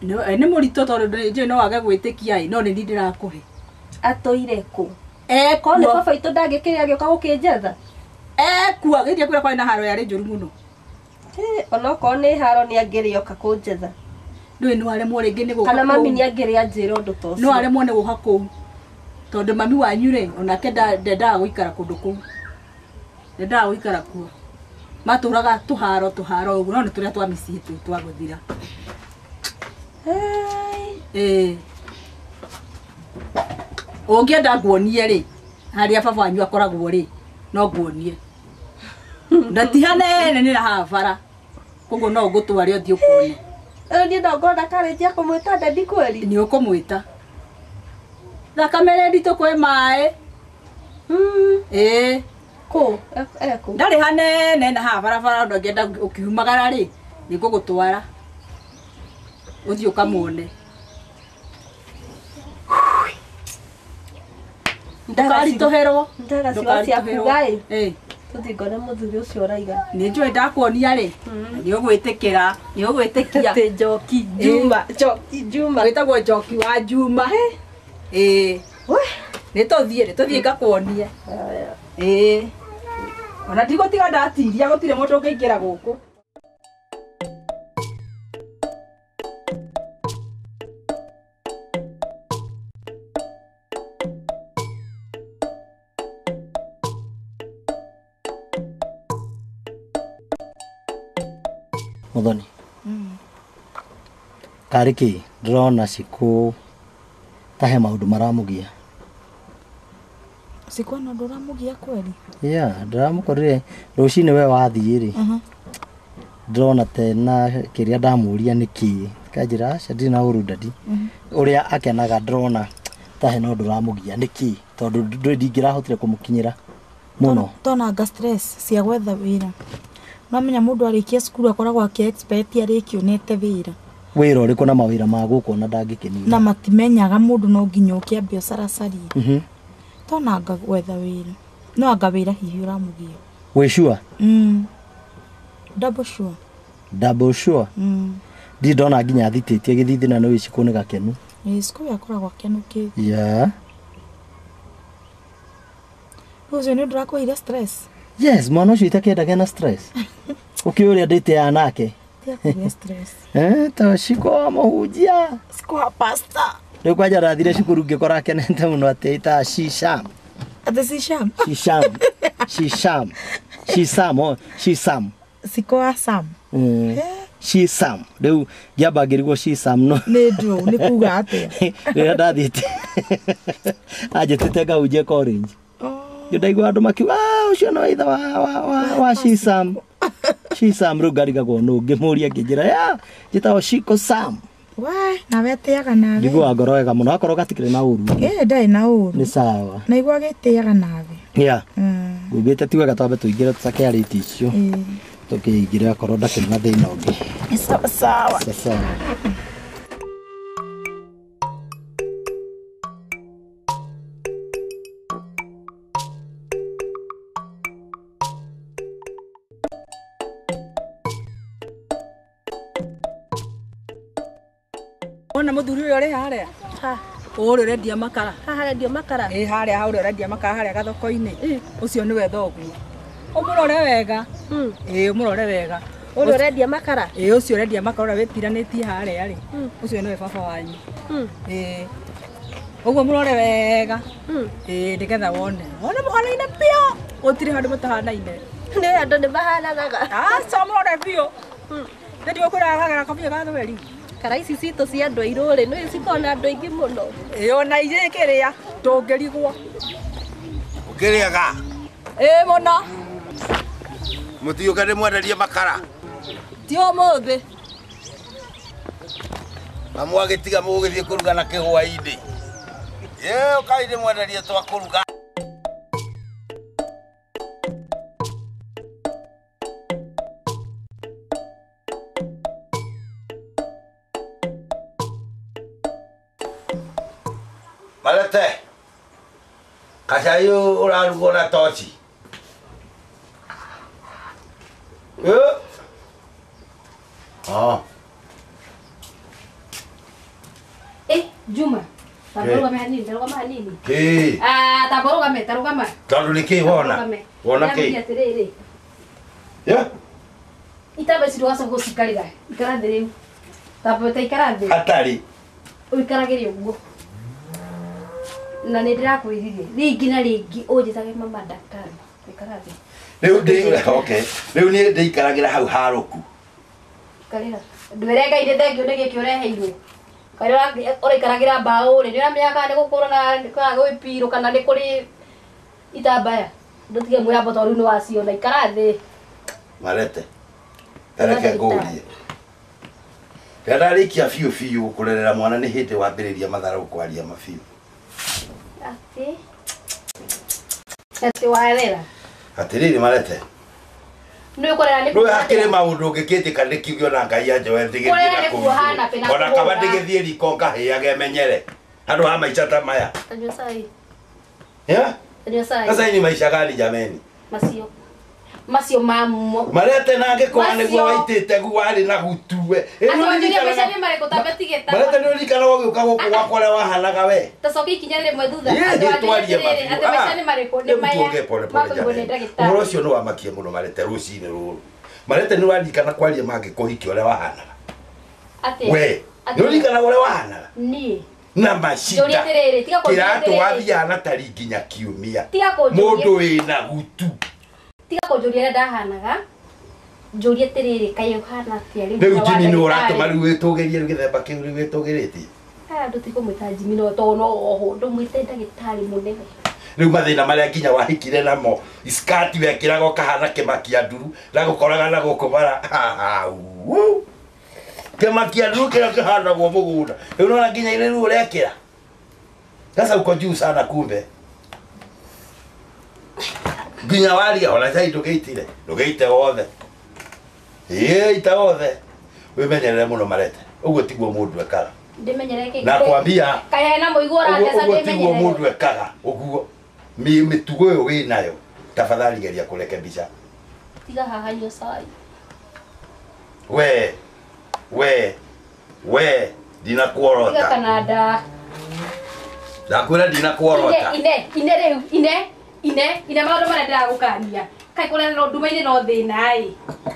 nĩ mũritũ tondũ ndĩrĩ no wage gwĩtĩkia no nĩ ndĩrakũhe. Atũire kũ? Ko nĩ baba itũ ndangĩkĩrĩa gĩoka gũkĩnjetha. Ekua gĩthiĩ kwĩra kwari na haro yarĩ njũru mũno. Ona ko nĩ haro nĩ angĩrĩoka kũnjetha. Ndũĩ no aremwo rĩngĩ nĩ gũka. Kana mami nĩ angĩrĩa njĩra ũndũ ta ũcio. No aremwo nĩ gũka kũu. Tondũ mami wanyu rĩ onake ndendaga gũikara kũndũ kũu. Ndendaga gũikara kuo. Matũraga tũharo ũguo no nĩ tũrĩa twa mĩciĩ twa gũthira. Ũngĩenda nguonie rĩ harĩa baba wanyu akoragwo rĩ no nguonie. Ndatihane nĩ na bara. Koguo no ngũtware ũthiĩ ũkone. Niĩ ndongona karĩnjia kũmwĩta ndedi kweri. Nĩ ũkũmwĩta. Thakame ĩrĩa nditũ kwĩ maĩ. Kũ? Ndarĩ hanene na barabara ũndũ angĩenda ũkiumagara rĩ nĩ ngũgũtwara. Ũthiĩ ũkamuone. Ndũkaritoherwo. Ndagaciwa ciakuga tũthiĩ ngone mũthuri ũcio ũraiga. Nĩ njũĩ ndakuonia rĩ nĩ ũgwĩtĩkĩra nĩ ũgwĩtĩkia. Atĩ Njoki Juma. Njoki Juma. Wĩtagwo Njoki wa Juma. Nĩ tũthiĩ ngakuonie. Ona ndigũtiga ndatiria gũtirĩ mũndũ ũngĩingĩra gũkũ. Muthoni. Kariki ndĩrona cikũ tahe maũndũ maramugia. Sikwana ndũramugia kweli? Ndĩramũkorire rũcinĩ we wathiĩ rĩ. Ndĩrona tena kĩrĩa ndamũria nĩkĩ. Kanjĩra aca ndirĩ na ũru ndadi. Ũrĩa akenaga ndĩrona tahe no ndũramugia nĩkĩ tondũ ndingĩrahotire kũmũkinyĩra mũno. Tonanga stress cia gwetha wĩra. Nomenya mũndũ arĩkia cukuru akoragwo akĩ-expect arĩkionete wĩra. Wĩra ũrĩkũ na mawĩra ma gũkũ na ndangĩkenio. Na matimenyaga mũndũ no nginya ũkĩambia ũcaracarie. Tonanga gwetha wĩra. No anga wĩra hihi ũramugia. Wĩ sure? Double sure. Double sure? Ndi ndona nginya thitĩtie gĩthithina nĩ wĩcikũ nĩ gakenu. Cukuru akoragwo akenũkĩte. Ũcio nĩ ndũrakũire stress. Yes, mwana ũcio itakĩendaga na stress. Ũkĩũrĩa ndĩte ya nake. Tiakũria stress. Ta ciko mũhunjia. Ciko pasta. Rĩu kwanja ndathire cukuru ngĩkora akenete mũno atĩ ta shisha. Ate si Sham. Shisham. Siko a Sam. Shisham. Rĩu ngĩambagĩrigwo Shisham no. Nĩ ndũ nĩ kuga atĩa. Rĩrĩa ndathiĩte anjĩtĩte ngaunjie Orange. Ndaigua andũ makiuga ũcio no ithe wa Shisham. Shisham rĩu ngarigagwo nũ ngĩmũria ngĩnjĩra ya njĩtagwo Shiko Sam. Wai, nawe ĩtĩaga nawe. Njiguaga ngoro wega mũno akorwo gatikĩrĩ na ũru. Ndarĩ na ũru. Nĩ sawa. Naigua gĩtĩaga nawe. Yeah. Ngugĩte ti wega twambe tũingĩre tũcake arĩti icio. Tũkĩingĩre akorwo ndakĩrĩ na thĩna ũngĩ. Sawa. Sawa. Ona muthuri uyu uri haria uri urendia makara Harendia makara. haria hauri urendia makara haria gathoko-ini ucio niwe thoguo umurore wega umurore wega Uri urendia makara. Ucio urendia makara witiranetie haria ri ucio niwe baba wanyu uguo murore wega nigetha wone muhanaine pio gutiri handu mutahanaine Ni andu ni mahanaga. so murore pio ndio kuragagara kabia gathweri Kara ici citũ cia andũ airũ rĩ nĩ cikona andũ aingĩ mũno. Ona ije kĩrĩa ndũngĩrigwo. Ũkĩrĩaga? Mũno. Mũtiũka ndĩmwenderie makara. Ti ũmũthĩ. Amwagĩtiga mũgĩthiĩ kũruga na kĩhũa-inĩ. Ũkai ndĩmwenderie twa kũruga. Malete. Kacayo urarugo na tochi. Juma. Taruga hanini, taruga hanini. Taruga. Tondu niki wona? Wona ki? Itabe siruasa gusikarira. Ikarathiri. Tapote ikarathiri. Atari. Uikaragiri uguo. Na nindirakwiririe ringi na ringi unjitage mama daktari ikarathi riu ni ndikaragira hau haruku karira ndwerenga inde thengio ni giki ureheirwe karira urikaragira mbao ri niramenya kana ni gukura na kana gwipiro kana ni kuri itambaya ndutige mwambo tondu ni waciona ikarathi Malete tareke ngurie ndarikia biu kurerera mwana ni hindi wambiriria matharu kwaria mabiu Ati waerera. Atiriri Malete. Ndio korera ni. Ndio hakire maundu ngikĩtĩka ndĩkiugio na Ngai anjoe ndigithie na kũu. Ona kaba ndĩgĩthiĩ riko ngahĩage menyere. Handũ ha maica ta maya. Ndio sai. Ndio sai. Sasa ni maisha gani jameni? Macio mamo. Malete na ngĩkora nĩguo waitĩte guarĩ na gutue. Ndio maisha ni mareko tabetigeta. Malete ndio rikana gũgĩũka gũkũ gwakwa ũrĩa wahanaga we. Tacoki ikinya rĩmwe thutha. Ati maisha ni mareko ni maya. Ũhoro ũcio nĩ wamakie mũno Malete rũcinĩ rũrũ. Malete nĩ ũririkana kwaria mangĩkũhikia ũrĩa wahanaga. We, nĩ ũririkana ũrĩa wahanaga? Niĩ. Na macida. Kĩratũ wathiaga na tari nginya kiumia. Mũndũ wĩna gutu. Tiga kũnjũria ndahanaga. Njũrie tiriri kaĩ ũhana atĩa rĩu. Rĩu Jimmy nĩ ũratũma rĩu wĩtũgĩrie gĩthemba kĩu rĩu wĩtũgĩrĩtie. Ndũtikũmwĩta Jimmy no tono oho ndũmwĩte ndagĩtarĩ mũnene. Rĩu mathĩna marĩa nginya wahikire namo iskati wekĩraga ũkahana kĩmakia nduru na gũkoraga na gũkũ bara kĩmakia nduru kĩrĩa kĩhandagwo mũgũnda rĩu nona nginya ile rĩu ũrekĩra. Sasa uko juu sana kumbe. Nginya waria ona chai ndũgĩite wothe. Ita wothe. Wĩmenyerere mũno Malete. Ũguo tiguo mũndũ ekaga. Ndimenyereke. Na kwambia kahe na mũigua ũratesa ndimenyerere. Tiguo mũndũ ekaga. Ũguo mĩtugo ĩyo wĩ nayo. Tafadhali geria kũrekebisha. Tiga haha hiyo sai. We ndinakuorota. Tiga Canada. Ndakwĩra ndinakuorota. Ine maũndũ marĩa ndĩragũkania. Kaĩ kũrĩa no nduma-inĩ no thĩna ĩ.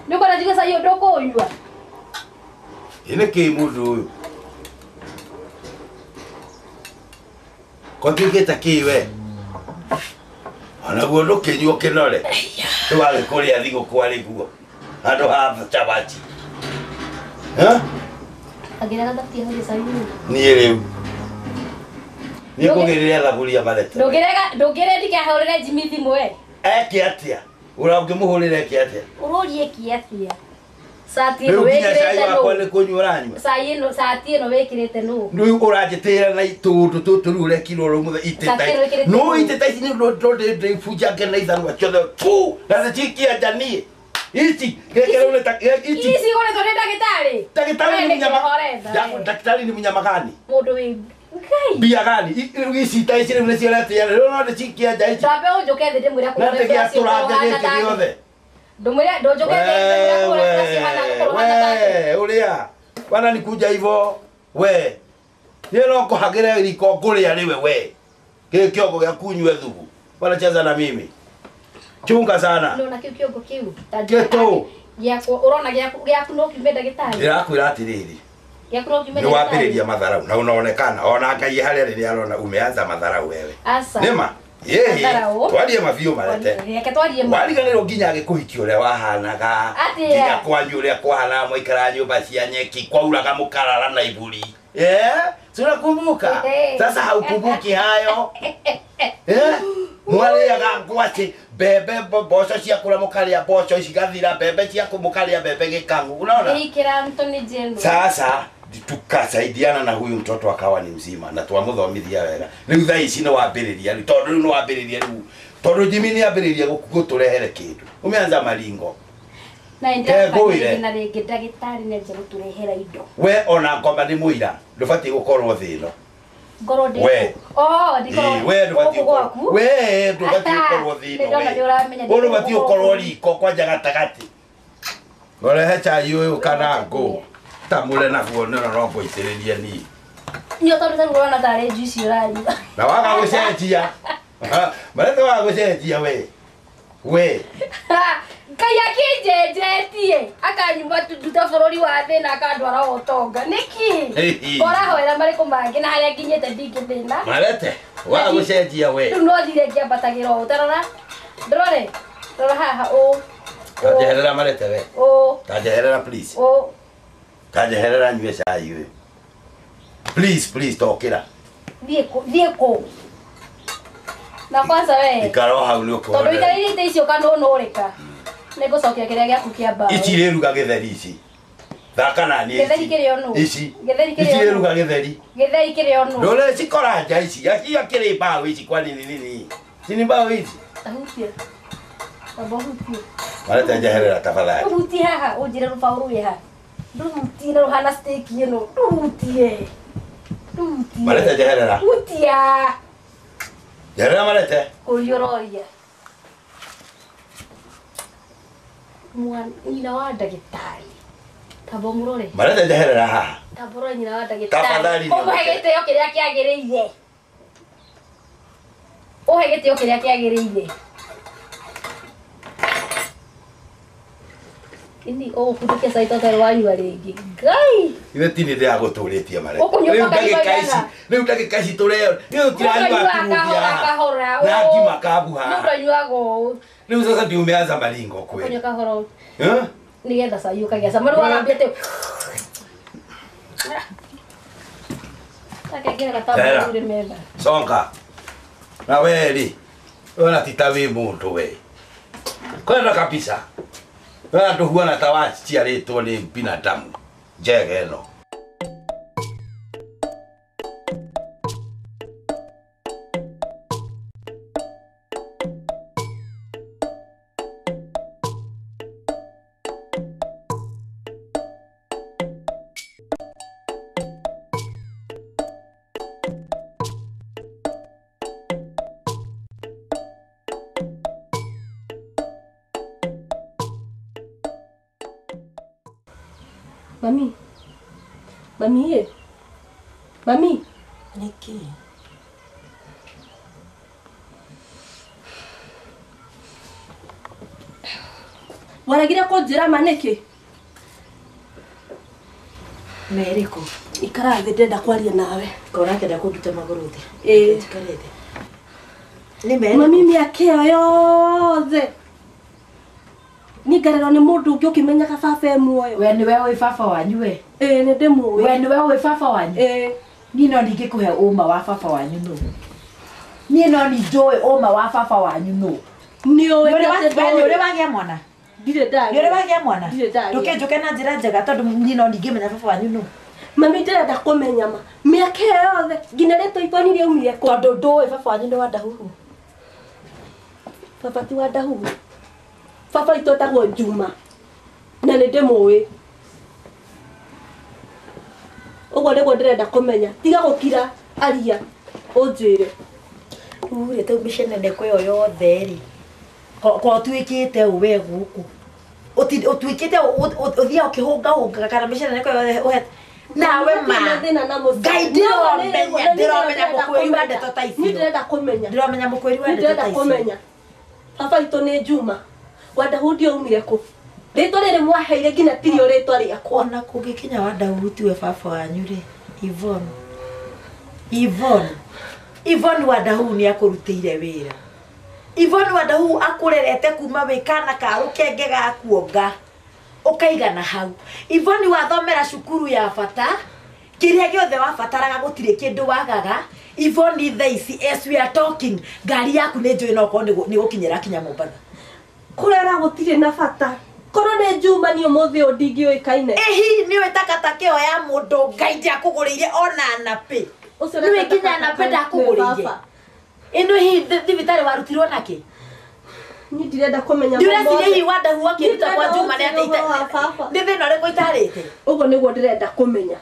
Nĩ ũkona njiga sai ndũkũnyua. Ine kĩ mũndũ ũyũ? Kotungĩta kĩ we? Ona guo ndukinyuo kinore. Twale kuria thigo kwari guo. Andu ha chabachi. Ha? Agira gatatia hori saini. Ni riu. Ni kugiria thaburia marete. Ndugire ndikahorere Jimmy thimu we. Eke atia. Ura ungimuhurire eke atia. Urorie ki atia. Sati no wekirete no. Kwa ni kunyuranywa. Sati no wekirete no. Riu urajitira na itundu tutu ure kilo muthe itetai. No itetai ni ndo fuja ngena itharu achothe. Tu na chikia janie. Ichi gekero ne tak ichi. Ici gore to ndagitari. Ndagitari ni mnyama. Daktari ni mnyama gani? Mundu wi Ngai. Bia gani? Ici ta ici ne ciarate ya. No ndo chikia jaichi. Tabe ujoke thinde mwira ko. Na tegia turate geke giothe. Ndumwira ndojoke thinde mwira ko rasi hana ko hana. Uria. Bana nikuja hivyo. We. Nilo kuhagira iliko kuria niwe we. Kile kiongo ya kunywe thubu. Wanacheza na mimi. Chunga sana. Nona kiongo kiu. Geto. Yako urona gyaku no kimenda gitari. Ndirakwira atiriri. Gyaku no kimenda. Ni wapiriria matharau na unaonekana ona Ngai haria riria arona umeanza matharau wewe. Asa. Nima. Yeye. Twarie mafio marete. Yake twarie ma. Wariganirwo nginya agikuhikia uria wahanaga. Nginya kwanyu uria kwahana muikara nyumba cia nyeki kwauraga mukarara na iburi. Tunakumbuka. Sasa haukumbuki hayo. Mwaliaga ngwati bebe boco cia kura mukaria boco cigathira bebe cia kumukaria bebe gikangu. Unaona? Ikira Anthony Jendo. Sasa tukasaidiana na huyu mtoto akawa ni mzima na twamuthomithia wega. Riu thaa ici no wambiriria tondu riu no wambiriria riu tondu Jimmy ni ambiriria guturehere kindu. Umeanza maringo. Na ndio na rege ndagitari ne nje guturehera indo. We ona ngoma ni muira ndubati gukorwo thino. Ngoro ndi. We. Oh, ndikoro. We ndubati gukorwo. We ndubati gukorwo thino. Uru bati gukorwo riko kwanja gatagati. Ngorehe chai uyu kana ngo. Tamule na kuona no ngoitiriria ni. Nyo tondu tani urona tare juice urari. Na waga gucenjia. Marete waga gucenjia we. We. Kaya kijejetie akanyumba tuduta forori wa thina akandwara otonga niki ora hoera mariko mangi na haria nginyete ndingithina Marete waga gucenjia we. No thire ngiambatagira utarora ndrore rora haha o Tajeherera Marete we. O Tajeherera please. O Tajeherera nywe cai we. Please tokira. Thieko na kwanza we ikaro hau ni ukora tondu ikarire icio kana no reka nego cokia kiria giaku kia mbao ici riruga githeri ici thaka na ni githeri kirio no ici ici riruga githeri kirio no ndore cikora nja ici akiri mbao ici kwa nini cini mbao ici ahutia abahutia Marete njeherera tafadhali ahutia haha unjire rufauru ye ha ndurutie na ruhana steak ino ndurutie Marete njeherera utia njeherera Marete kuyororia nyina wa ndagitari tabo murore Marete njeherera haha taboro nyina wa ndagitari tafadhali umuhegete yo kiria kiagiriire uhegete yo kiria kiagiriire ini kutukia saito tarwanyu aringi ngai iwe tini ndia guturitie Marete riu ndagika ici tureo riu tiranywa kahora na ngima kabu haha ndanywago riu sasa ndio umeanza maringo kweli kunywa kahora nigetha cai ukagia maru arambia te akegera gatabu uri menda songa na weli ona titawi mundu we kwenda kabisa ndo huana tawachi ciaritwo ni binadamu njega ino Mami niki waragira kunjira maniki Meriko ikara thĩ ndenda kwaria nawe kora kenda kunduta maguru thi ĩĩ tikarete mami mĩaka ĩyo yothe ni ngarerwo nĩ mũndũ ũngĩ ũkĩmenyaga baba muoyo. We nĩwe ũĩ baba wanyu we? Nĩ ndĩmũĩ. We nĩwe ũĩ baba wanyu? Niĩ no ndingĩkũhe ũma wa baba wanyu nũ. Niĩ no ndĩũĩ ũma wa baba wanyu nũ. Nĩũrĩ wagĩa mwana? Ndirĩ ndagĩa. Nĩũrĩ wagĩa mwana? Ndirĩ ndagĩa. Ndũkĩnjũke na njĩra njega tondũ niĩ no ndingĩmenya baba wanyu nũ. Mami ndĩrenda kũmenya ma mĩaka ĩyo yothe nginya rĩtwa itoni rĩaumire kũ. Tondũ ndũĩ baba wanyu nĩ wa Ndahuhu. Baba ti wa Ndahuhu. Baba itũ etagwo Juma na nĩ ndĩmũĩ. Ũguo nĩguo ndĩrenda kũmenya tiga gũkira aria ũnjĩre. Rĩu rĩ taumĩce neneko ĩyo yothe rĩ ko tuĩkĩte ũũ we gũkũ ũtuĩkĩte ũthiaga ũkĩhũngahũngaga kana mĩce neneko yothe nawe ma Ngai ndĩromenya mũkwĩri wa ndeto ta icio. Ndĩrenda kũmenya. Ndĩromenya mũkwĩri wa ndeto ta icio. Baba itũ nĩ Juma wa Ndahuhu ndĩaumire kũ. Rĩtwa rĩrĩ mwaheire nginya tirio rĩtwa rĩakwa. Ona kũngĩkinya wa Ndahuhu tiwe baba wanyu rĩ Yvonne wa Ndahuhu nĩ akũrutĩire wĩra. Yvonne wa Ndahuhu akũrerete kuma wĩ kana ka rũkenge ga kuonga ũkaigana hau. Yvonne wathomera cukuru ya bata kĩrĩa gĩothe wabataraga gũtirĩ kĩndũ wagaga. Yvonne thaa ici as we are talking ngari yaku nĩ njũĩ no korwo nĩ gũkinyĩra kinya Mombatha. Kũrera gũtirĩ na bata. Korwo nĩ Juma nĩ ũmũthĩ ũyũ ndingĩũĩkaine. Ĩhi nĩwe takataka ĩyo ya mũndũ Ngai ndiakũgũrĩire ona nape. Nĩwe nginya nape ndakũgũrĩire. Ĩno hihi thibitarĩ warutirwo nakĩ? Niĩ ndirenda kũmenya. Ndĩreciria hihi wa Ndahuhu akĩruta kwa Juma nĩ atĩ nĩ thĩna ũrĩkũ itarĩte. Ũguo nĩguo ndĩrenda kũmenya.